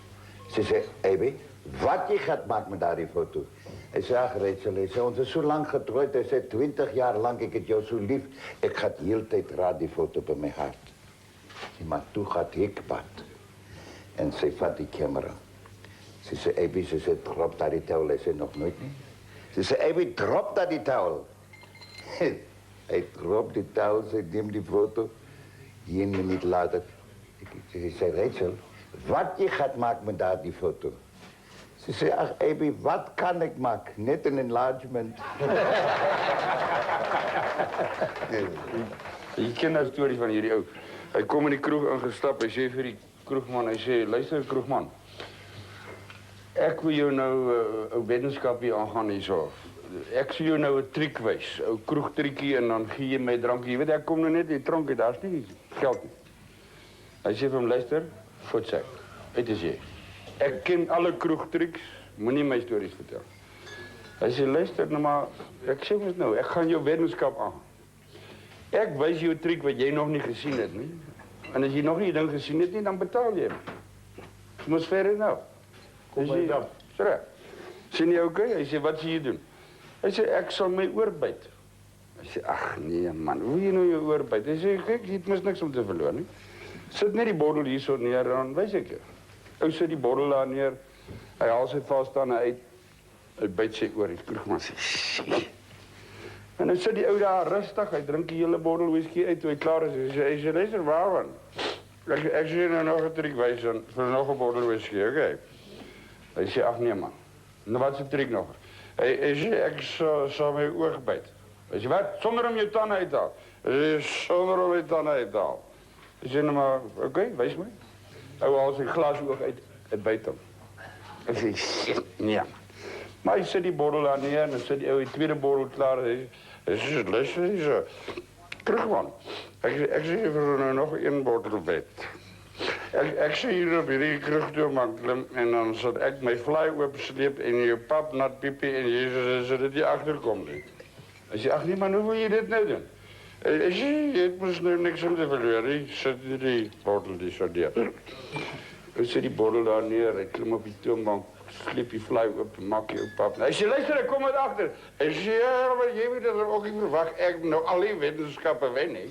Ze zei, Ebi, wat je gaat maken met daar die foto? Hij zei, ach, Rachel, hij zei, ons is zo lang getrouwd. Hij zei, 20 jaar lang, ik heb jou zo lief. Ik ga de hele tijd raad die foto bij mijn hart. Maar toen gaat ik pad. En ze vat die camera. Ze zei, Ebi, ze zei, drop daar die touw. Hij zei, nog nooit niet. Ze zei, Ebi, drop daar die touw. Hij dropt die touw, ze neemt die foto. 1 minuut later. Ik zei, Rachel, wat je gaat maken met daar die foto? Ze zei, ach, Ebi, wat kan ik maken? Net een enlargement. Je kent die story van jullie ook. Hij komt in die kroeg ingestapt, hij zei vir die kroegman, hij zei, luister kroegman. Ek wil jou nou een wetenskapje aangaan hierso. Ek sal jou nou 'n triek wys, 'n kroegtriekie en dan gee jy my drankie. Jy weet ek kom nou net die drankie, daar's nie geld nie. Hy sê vir hom, luister, voetsek. Uit is jy. Ek ken alle kroegtrieks, moenie my stories vertel. Hy sê, luister nou maar, ek sê mos nou, ek gaan jou wetenskap aan. Ek wys jou 'n triek wat jy nog nie gesien het nie. En as jy nog nie die ding gesien het nie, dan betaal jy hom. Mos fair nou. Kom by dan. Sê, sien jy okay? Hy sê, wat sê jy doen? Hy sê, ek sal my oor byt. Hy sê, ag nee man, hoe jy nou jou oor byt? Hy sê, kyk, jy het mis niks om te verloor nie. Sit net die bottel hier so neer, dan wys ek jou. Ou sit die bottel daar neer, hy haal sy vasstande uit, hy byt sy oor, die kroegman sê, shit. En nou sit die ou daar rustig, hy drink die hele bottel whisky uit, toe hy klaar is, hy sê, luister, waarvan? Ek sê nou nog 'n triek wys, vir nog 'n bottel whisky, okay. Hy sê, ag nee man, nou wat is die triek nog? Hy sê, ek sal my oog byt. Hy sê, wat? Sonder om jou tande uit te haal? Hy sê, sonder om jou tande uit te haal. Hy sê, nou maar, okay, wys my. Ou haal sy glas oog uit, hy byt hom. Hy sê, shit, nee man. Maar hy sit die bottel daar neer, en dan sit die ou die tweede bottel klaar. Hy sê, luister, hy sê, terug man. Ek sê, vir nou nog 1 bottel byt. Ek sê hier op hierdie kroeg toe maar klim en dan sal ek my fly oopsleep en jou pap nat piepie en Jesus as dit nie agterkom nie. Hy sê, ag nee man, hoe wil jy dit nou doen? Hy sê, jy het mos nou niks om te verloor, hy sit die bottel die so deur. Hy sit die bottel daar neer, hy klim op die toonbank, sleep die fly oop, maak jou pap. Hy sê, luister, ek kom uit agter. Hy sê, ja, maar jy weet dat er ook nie verwag, ek nou al die wetenskappe wen nie.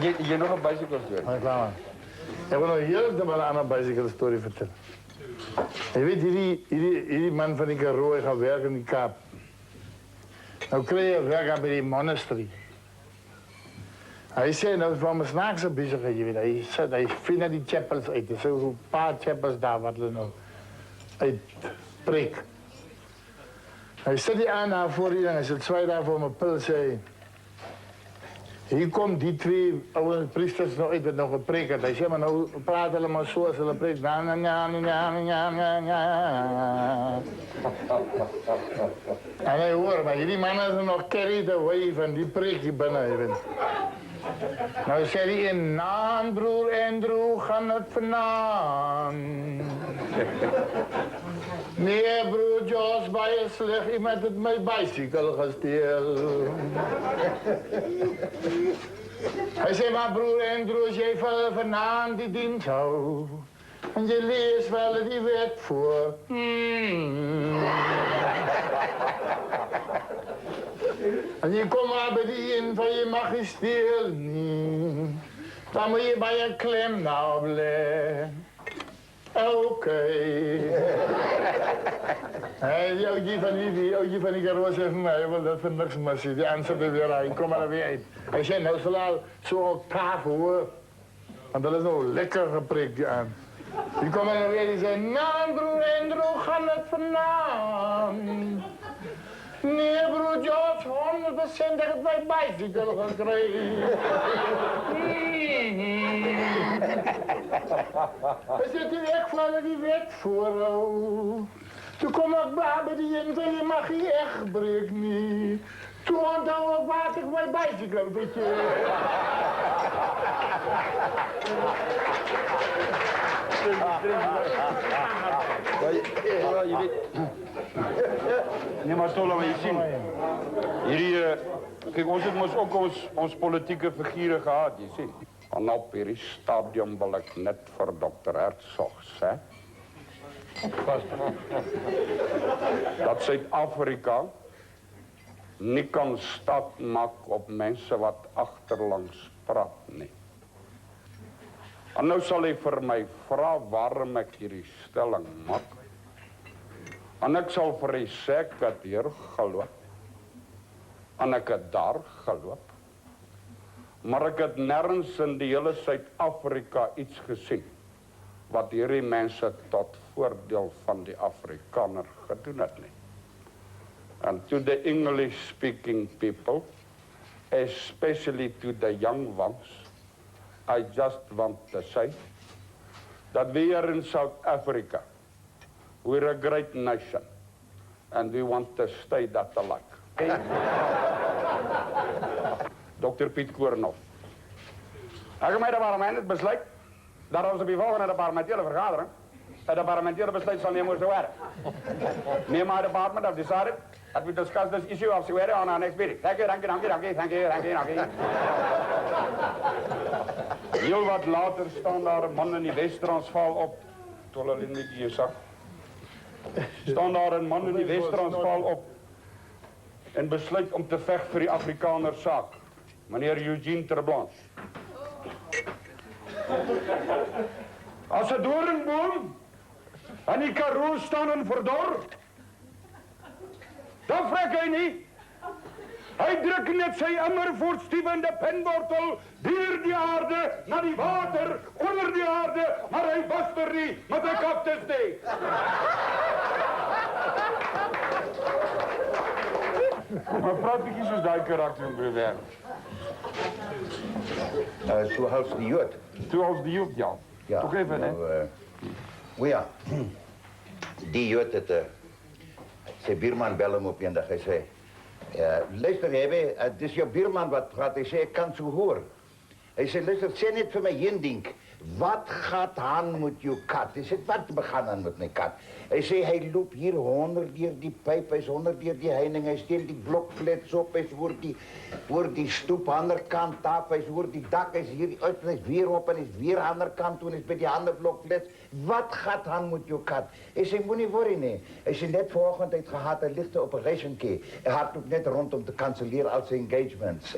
Jy nog 'n bicycle story? Maar klaar man. Ek wil nou heeltemal 'n ander bicycle story vertel. Jy weet, hierdie man van die Karoo, hy gaan werk in die Kaap. Nou kry hy werk by die monastery. Hij zei, nou van mijn snaakse bezigheid, je weet. Hij vindt die chapels uit. Er zijn zo'n paar chapels daar wat er nou uit preek. Hij zet die aan daar voor je en hij zet 2 dagen voor mijn pil, zei. Hier komt die 2 oude priesters nog uit met nog een preker. Hij zei, maar nou praat helemaal zo als ze preek. Na, na, na, na, na, na, na. En hij hoort, maar die mannen zijn nog carried away van die preek hier binnen, je weet. Nou zei hij in naam, broer Andrew, gaan het vandaan. Nee, broer Jos, bij je slecht, iemand het mijn bicycle gesteel. Hij zei, maar broer Andrew, als jij vandaan die dienst houdt, en je leest wel die wet voor. En je komt maar bij die in van je mag je stil niet. Dan moet je bij je klem nou blijven. Oké. Die oudje van die Karoo zegt, nee, wil dat vind niks maar zie. Die aanzet er weer uit, kom maar er weer uit. Hij zei, nou zal al zo op tafel hoor. Want dat is nou lekker geprikt die aan. Die komt er weer die zei, nou broer Andrew, gaan het vandaan. Nee, broer George, 100% dat ik mijn bicycle ga krijgen. We zitten echt van die wet voor. Toen kom ik bij die in, je mag je echt breek niet. Toen onthoud ik wat ik my bicycle, een beetje. Ja, je weet. Nee, maar Stolle, wat je ziet. Hierdie, kijk, ons het mos ook ons politieke figuren gehad, je ziet. En op hierdie stadium wil ik net voor Dr. Herzog zeggen. Dat Zuid-Afrika niet kan staat maken op mensen wat achterlangs praat, nee. En nou zal hij voor mij vragen waarom ik hierdie stelling maak. En ik zal voor hij zeggen, ik het hier geloop. En ik het daar geloop. Maar ik heb nergens in die hele Zuid-Afrika iets gezien. Wat hierdie mensen tot voordeel van die Afrikaner gedoen het nie. And to the English-speaking people, especially to the young ones, I just want to say that we are in South Africa. We're a great nation, and we want to stay that alike. Okay? Dr. Piet Koornhof. Het gemeente parlement het besluit dat ons op die volgende parlementele vergadering het parlementele besluit zal nemen moesten werken. Neem maar department of decided that we discuss this issue of Suwede on our next meeting. Thank you. Heel wat later staan daar een man in die West-Transvaal op. Tol alleen niet in je zak. Staan daar een man in die West-Transvaal op en besluit om te vechten voor die Afrikanerszaak. Meneer Eugene Terblanche. Als een doornboom en die Karoo staan en verdor, dan vrek hij niet. Hij drukt net zijn emmer voortstuwende penwortel door die aarde naar die water onder die aarde, maar hij bast er niet met de kaptessteek. Maar praat ik eens als die karakter in bewerken. Zoals die Jood. Zoals die Jood, ja. Ja. Toch even, hè? Maar ja, die Jood het, zijn buurman bel hem op en dag hij zei, luister Hebe, het is jouw buurman wat praat. Hij zei, ik kan zo horen. Hij zei, luister, zeg niet voor mij één ding. Wat gaat aan met jouw kat? Hij zei, wat begaan aan met mijn kat? Hij zei, hij loopt hier 100 keer die pijp, hij is 100 keer die heining, hij steelt die blokflits op, hij is voor die stoep aan de andere kant af, hij is voor die dak, hij is hier uit en is weer op en is weer aan de andere kant toe en is bij die andere blokflits. Wat gaat aan met jouw kat? Hij zei, moet niet worry, nee. Hij zei, net vanochtend heeft gehad, hij ligt op een reisje. Hij gaat ook net rond om te cancelleren als engagements.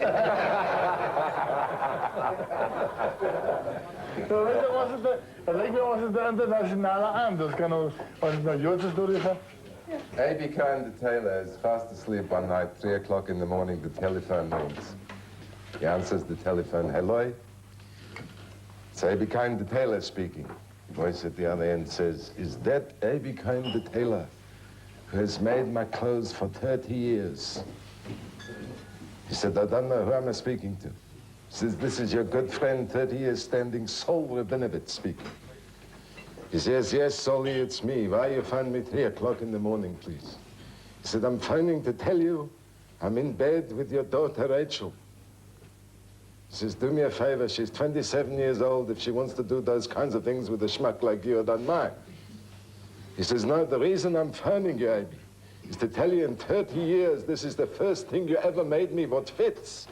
Was het de internationale aan, dus kan ons naar Joodse story gaan. A.B. Cohen the tailor is fast asleep one night, 3 o'clock in the morning, the telephone rings. He answers the telephone, hello? It's A.B. Cohen the tailor speaking. The voice at the other end says, is that A.B. Cohen the tailor who has made my clothes for 30 years? He said, I don't know who am I speaking to. He says, this is your good friend, 30 years standing, Sol Rabinovich speaking. He says, yes, Solly, it's me. Why you phone me 3 o'clock in the morning, please? He said, I'm phoning to tell you I'm in bed with your daughter, Rachel. He says, do me a favor. She's 27 years old. If she wants to do those kinds of things with a schmuck like you, I don't mind. He says, no, the reason I'm phoning you, Abby, is to tell you in 30 years, this is the first thing you ever made me what fits.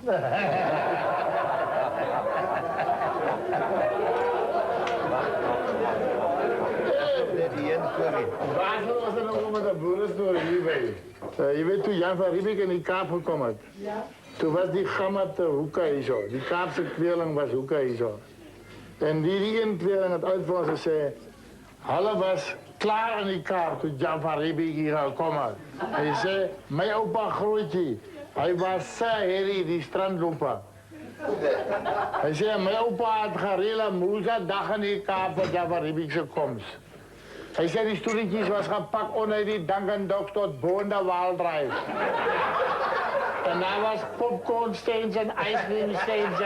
Waar was er nog met de boerenstory hierbij? Je weet toen Jan van Riebeek in die Kaap gekomen had. Ja. Toen was die Gammat Hoeka hier zo. Die Kaapse tweeling was Hoeka hier zo. En die ene tweeling had uitgevoerd en zei, Halle was klaar in die Kaap toen Jan van Riebeek hier gekomen had. Hij zei, mijn opa Grootje, hij was herrie, die strandloper. Hij zei, mijn opa had gerela moeza dag in die Kaap van Jan van Riebeekse komst. Hij zei, die stoeltjes was gepakt onder die Dunkin' Dogs tot Boonde Waaldrijf. En daar was popcornsteens en ijscreamsteens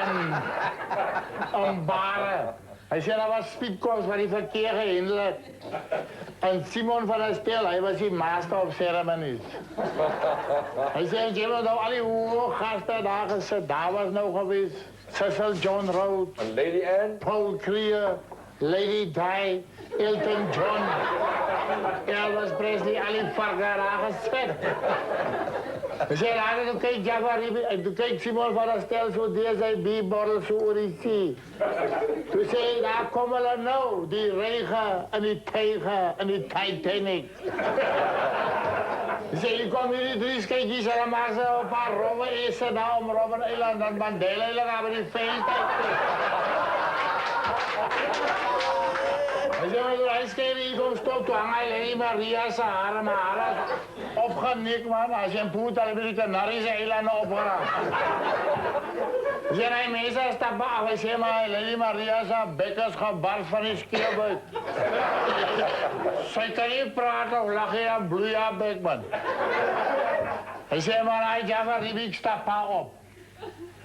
en baren. Hij zei, dat was speedcourse waar die verkeer gehandeld. En Simon van der Stel, hij was die master of ceremonies. Hij zei, je hebt nou al die hoge gasten daar gezet. Daar was nou geweest Cecil John Rhodes. En Lady Anne? Paul Creer, Lady Di, Elton John. Elvis Presley, al die varken daar gezet. Hij zei, toen keek Jafar, toen keek Simon van der Stel zo deze bierborrel zo oor die zee. Toen zei hij, daar komen hulle nou, die regen en die tijger en die Titanic. Hij zei, je komt hier die 3 sketjies en dan maken ze een paar Robben Essen daar om Robben Eiland en Mandela Eiland hebben die feestdag. Hij zei, hij schreef hier komt stop, toen hang hij Lady Maria zijn haren, maar haren opgenikt man. Als je een poet had, heb je die Canarische eilanden opgeraakt. Hij zei, hij mensen stappen af, hij zei, maar Lady Maria zijn bek is gebarst van die skeelbuik. Zij kan niet praten of lachen en bloeien haar bek man. Hij zei, maar hij Jafar Ribik stappen op.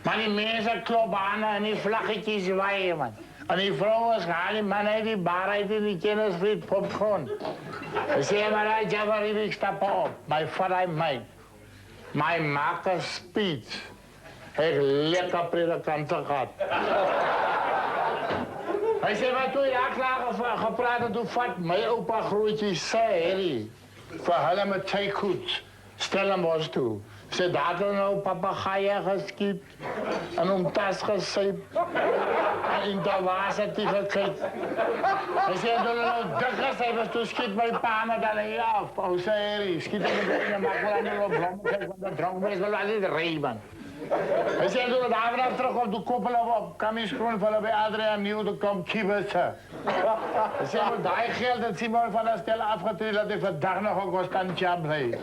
Maar die mensen kloppen aan en die vlaggetjes zwaaien man. En die vrouwen gaan, die man heeft die baarheid in die kennisvriend popcorn. Hij zei, maar hij Jafar Ribik stappen op. My vader mij. My maak een speech. Hij lekker predikanten gehad. Hij zei, maar toen je daar klaar gepraat had, toen vat mijn opa grootje zei, voor hulle met zijn goed, stel hem ons toe. Ze hadden nou papagaaien geskiet en om tas gesypt en in de water die gekeken. Hij zei, toen nou dikker zijn was, toen schiet mijn pa met alle af. Oh, zei schiet hem in de makkelijk op blom, kijk, want dat dronk meestal wel niet rij, man. Hij zei, toen het avond terug op de koppel op Kamiesgroen vallen bij Adriaan Nieuw, toen kwam Kiebertse. Hij zei, met die geld dat Simon van der Stel afgetreden, dat hij vandaag nog ook was kan blijven.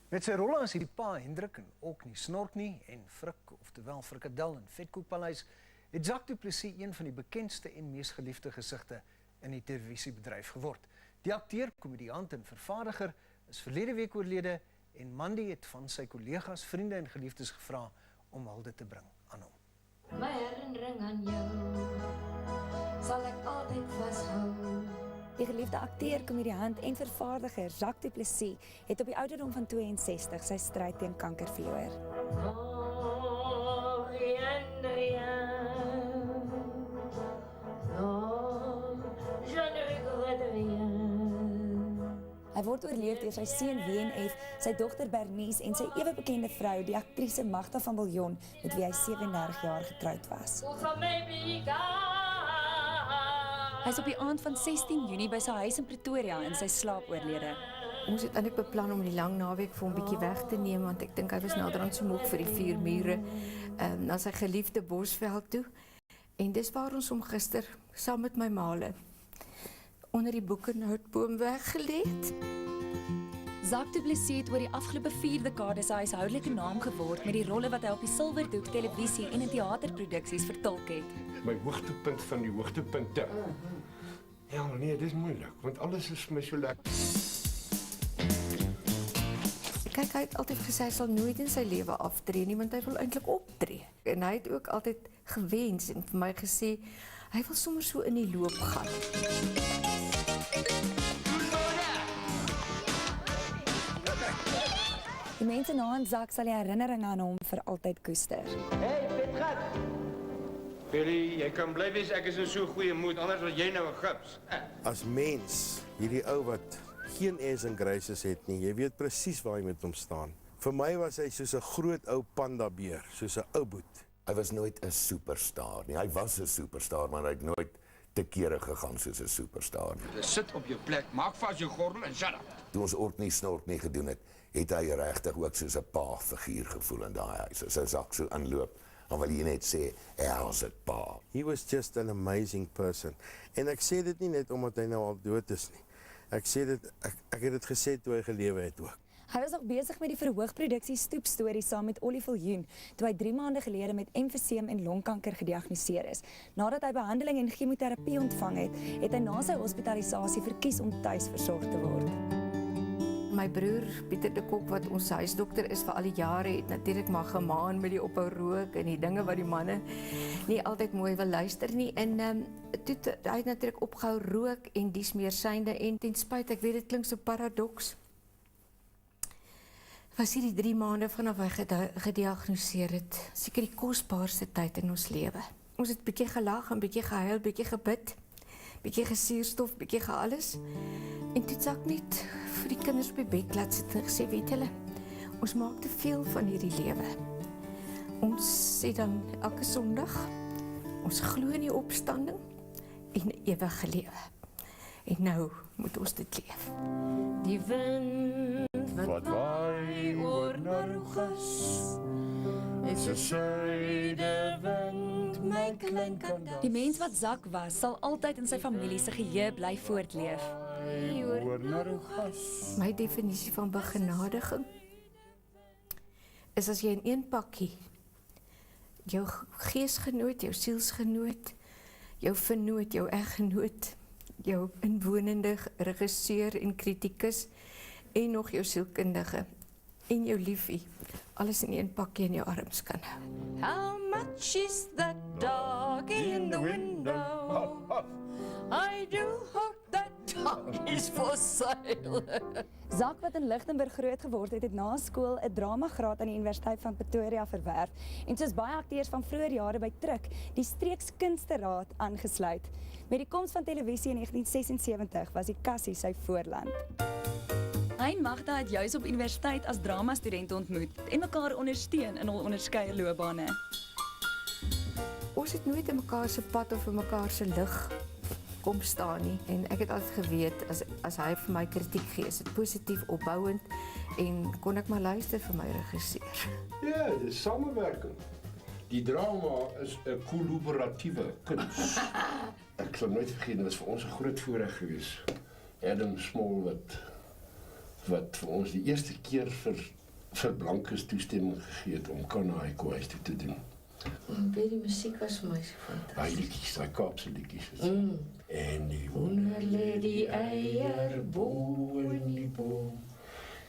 Met sy rolle as die pa Hendrik en ook nie Snork nie en Frik, oftewel Frikadel en Vetkoekpaleis, het Jacques du Plessis een van die bekendste en mees geliefde gesigte in die televisiebedryf geword. Die akteur, komediant en vervaardiger is verlede week oorlede en Mandy het van sy kollegas, vriende en geliefdes gevra om hulde te bring aan hom. My herinnering aan jou sal ek altyd vashou. Die geliefde akteur, komediant en vervaardiger Jacques du Plessis het op die ouderdom van 62 sy stryd teen kanker verloor. Hy word oorleef deur sy seun WNF, sy dogter Bernice en sy ewe bekende vrou, die aktrise Magda van Viljoen, met wie hy 37 jaar getroud was. Hy is op die aand van 16 Junie by sy huis in Pretoria in sy slaap oorlede. Ons het eintlik beplan om die lang naweek vir hom bietjie weg te neem, want ek dink hy was naderhand so moeg vir die 4 mure na sy geliefde Bosveld toe. En dis waar ons hom gister saam met my maale onder die boekenhoutboom weggelê het. Jacques du Plessis het oor die afgelope 4 dekades 'n huishoudelike naam geword met die rolle wat hy op die silwerdoek, televisie en in teaterproduksies vertolk het. My hoogtepunt van die hoogtepunte. Ja, nee, dit is moeilik, want alles is vir my so lekker. Kyk, hy het altyd gesê hy sal nooit in sy lewe aftree nie, want hy wil eintlik optree. En hy het ook altyd gewens en vir my gesê, hy wil sommer so in die loop gaan. Die mense na aan Jacques sal die herinnering aan hom vir altyd koester. Hey, Petgat! Billy, jy kan bly wees ek is in so goeie moed, anders was jy nou 'n gips. As mens, hierdie ou wat geen airs and graces het nie, jy weet presies waar jy met hom staan. Vir my was hy soos 'n groot ou pandabeer, soos 'n ou boet. Hy was nooit 'n superstar nie. Hy was 'n superstar, maar hy het nooit te kere gegaan soos 'n superstar nie. Sit op jou plek, maak vas jou gordel en shut up. Toe ons Orkney Snork nie gedoen het, het hy regtig ook soos 'n pa-figuur gevoel in daai huis. As hy sak so inloop, dan wil jy net sê, how's it, pa? He was just an amazing person. En ek sê dit nie net omdat hy nou al dood is nie. Ek sê dit, ek het dit gesê toe hy gelewe het ook. Hy was ook besig met die verhoogproduksie stoepstorie saam met Ollie Viljoen, toe hy 3 maande gelede met emfyseem en longkanker gediagnoseer is. Nadat hy behandeling en chemoterapie ontvang het, het hy na sy hospitalisasie verkies om tuis versorg te word. My broer, Pieter de Kok, wat ons huisdokter is vir al die jare, het natuurlik maar gemaan met die ophou rook en die dinge wat die manne nie altyd mooi wil luister nie. En hy het natuurlik opgehou rook en dies meer synde en ten spyte, ek weet dit klink so paradoks, was hierdie 3 maande vanaf hy gediagnoseer het, seker die kosbaarste tyd in ons lewe. Ons het bietjie gelag en bietjie gehuil, bietjie gebid, bietjie gesuurstof, bietjie gealles. En toe het ek net vir die kinders op die bed laat sit en gesê, weet julle, ons maak te veel van hierdie lewe. Ons sê dan elke Sondag, ons glo in die opstanding en ewige lewe. En nou moet ons dit leef. Die wind wat waai oor Norgus, is 'n suidewind, my klein kandaas. Die mens wat Zak was, sal altyd in sy familie se geheue bly voortleef. My definisie van begenadiging is as jy in een pakkie jou geesgenoot, jou sielsgenoot, jou vernoot, jou eggenoot, jou inwonende regisseur en kritikus en nog jou sielkundige en jou liefie, alles in een pakkie in jou arms kan hou. How much is that dog in the window? I do hope that dog is for sale. Zak, wat in Lichtenburg groot geword het, het na skool 'n dramagraad aan die Universiteit van Pretoria verwerf en soos baie akteurs van vroeër jare by Truk, die Streekskunsteraad aangesluit. Met die koms van televisie in 1976 was die Kassie sy voorland. Hy en Magda het juis op universiteit as dramastudente ontmoet en mekaar ondersteun in hul onderskeie loopbane. Ons het nooit in mekaar se pad of in mekaar se lig kom staan nie. En ek het altyd geweet, as hy vir my kritiek gee, is dit positief, opbouend en kon ek maar luister vir my regisseur. Ja, dit is samewerking. Die drama is 'n kollaboratiewe kuns. Ek sal nooit vergeet, dit was vir ons 'n groot voorreg geweest. Adam Small wat vir ons die eerste keer vir blankes toestemming gegee het om Kanaiko huis toe te doen. Weet die musiek was vir my so fantasties. Daai liedjies, daai Kaapse liedjies. En die Wonder lê die eier bo in die boom.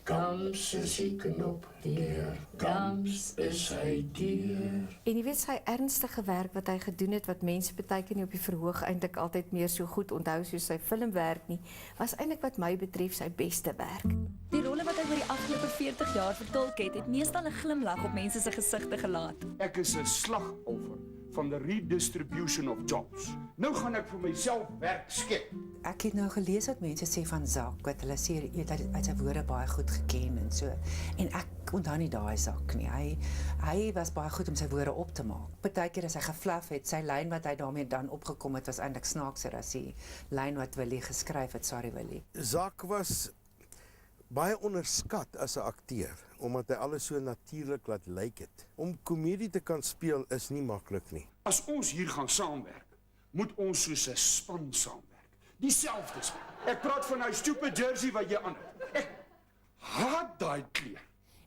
Gams is die knop deur, gams is hy deur. En jy weet sy ernstige werk wat hy gedoen het, wat mense partykeer nie op die verhoog eintlik altyd meer so goed onthou soos sy filmwerk nie, was eintlik wat my betref sy beste werk. Die rolle wat hy oor die afgelope 40 jaar vertolk het meestal 'n glimlag op mense se gesigte gelaat. Ek is 'n slagoffer van the redistribution of jobs. Nou gaan ek vir myself werk skep. Ek het nou gelees wat mense sê van Zak, wat hulle sê jy het uit sy woorde baie goed geken en so. En ek onthou nie daai Zak nie. Hy was baie goed om sy woorde op te maak. Partykeer as hy geflaf het, sy lyn wat hy daarmee dan opgekom het was eintlik snaakser as die lyn wat Willie geskryf het, sorry Willie. Zak was baie onderskat as 'n akteur, omdat hy alles so natuurlik laat lyk het. Om komedie te kan speel is nie maklik nie. As ons hier gaan saamwerk, moet ons soos 'n span saamwerk. Dieselfde span. Ek praat van hy stupid jersey wat jy aan het. Ek haat daai kleur.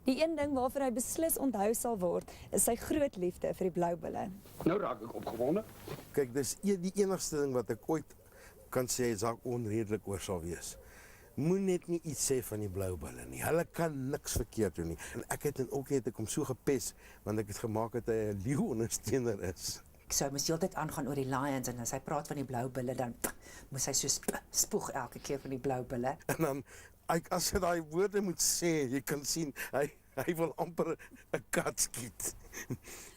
Die een ding waarvoor hy beslis onthou sal word, is sy groot liefde vir die blou bulle. Nou raak ek opgewonde. Kyk, dis die enigste ding wat ek ooit kan sê Zak onredelik oor sal wees. Moet net nie iets sê van die blou bulle nie. Hulle kan niks verkeerd doen nie. En ek het ook hom so gepes, want ek het gemaak dat hy 'n leeu-ondersteuner is. So moes heeltyd aangaan oor die Lions en as hy praat van die blou bulle dan moes hy so spoeg elke keer van die blou bulle. En dan as hy daai woorde moet sê, jy kan sien hy wil amper 'n kat skiet.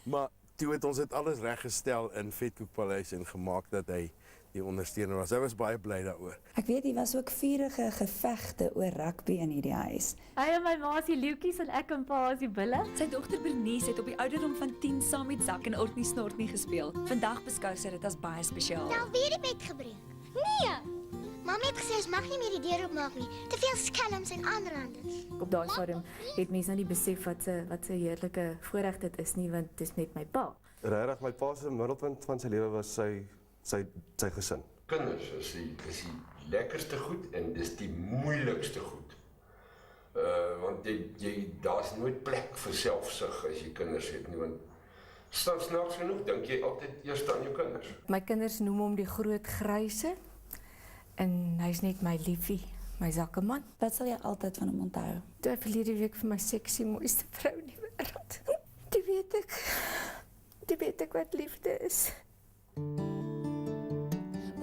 Maar toe het ons dit alles reggestel in Vetkoekpaleis en gemaak dat hy die ondersteuner was. Hy was baie bly daaroor. Ek weet hier was ook vurige gevegte oor rugby in hierdie huis. Hy en my ma is die leeuetjies en ek en pa is die bulle. Sy dogter Bernice het op die ouderdom van 10 saam met Zak en Ortnie Snortnie gespeel. Vandag beskou sy dit as baie spesiaal. Nou weer die bed gebreek. Nee! Mamma het gesê ons mag nie meer die deur oopmaak nie. Te veel skelms en aanranders. Op daai stadium het mense nou nie besef wat 'n heerlike voorreg dit is nie, want dit is net my pa. Regtig, my pa se middelpunt van sy lewe was sy gesin. Kinders is die lekkerste goed en dis die moeilikste goed. want daar's nooit plek vir selfsug as jy kinders het nie, want snaaks genoeg dink jy altyd eers aan jou kinders. My kinders noem hom die groot gryse en hy's net my liefie, my sakkeman. Wat sal jy altyd van hom onthou? Toe hy verlede week vir my seksie mooiste vrou in die wêreld. Die weet ek wat liefde is.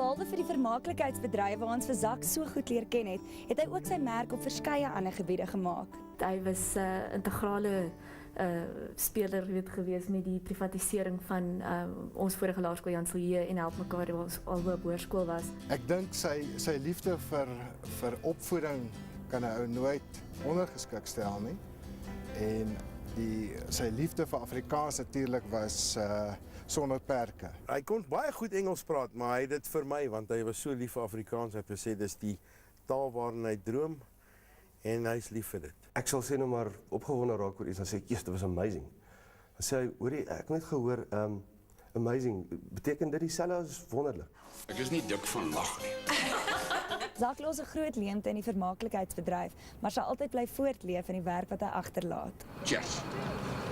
Behalwe vir die vermaaklikheidsbedryf waar ons vir Zak so goed leer ken het hy ook sy merk op verskeie ander gebiede gemaak. Hy was 'n integrale speler gewees met die privatisering van ons vorige laerskool Jan Silje en Help Mekaar waar ons albei op hoërskool was. Ek dink sy liefde vir opvoeding kan 'n ou nooit ondergeskik stel nie. En sy liefde vir Afrikaans natuurlik was sonder perke. Hy kon baie goed Engels praat, maar hy het dit vir my, want hy was so lief vir Afrikaans. Hy het gesê, dis die taal waarin hy droom, en hy's lief vir dit. Ek sal sê nou maar opgewonde raak oor iets, dan sê ek, yes, dit was amazing. Dan sê hy, hoorie, ek het net gehoor, amazing, beteken dit dieselfde as wonderlik? Ek is nie dik van lag nie. Zak los 'n groot leemte in die vermaaklikheidsbedryf, maar sal altyd bly voortleef in die werk wat hy agterlaat. Cheers.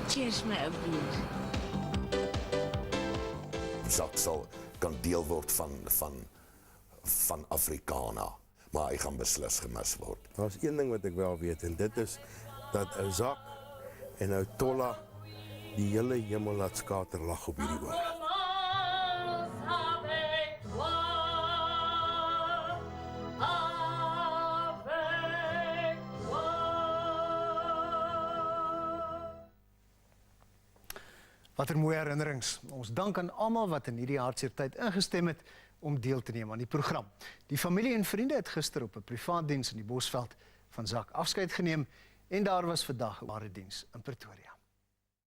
Cheers my ou vriend. Zak sal kan deel word van Afrikaner, maar hy gaan beslis gemis word. Daar's een ding wat ek wel weet, en dit is dat ou Zak en ou Tolla die hele hemel laat skaterlag op hierdie oomblik. Wat 'n mooie herinnerings. Ons dank aan almal wat in hierdie hartseer tyd ingestem het om deel te neem aan die program. Die familie en vriende het gister op 'n privaat diens in die Bosveld van Zak afskeid geneem en daar was vandag 'n ware diens in Pretoria.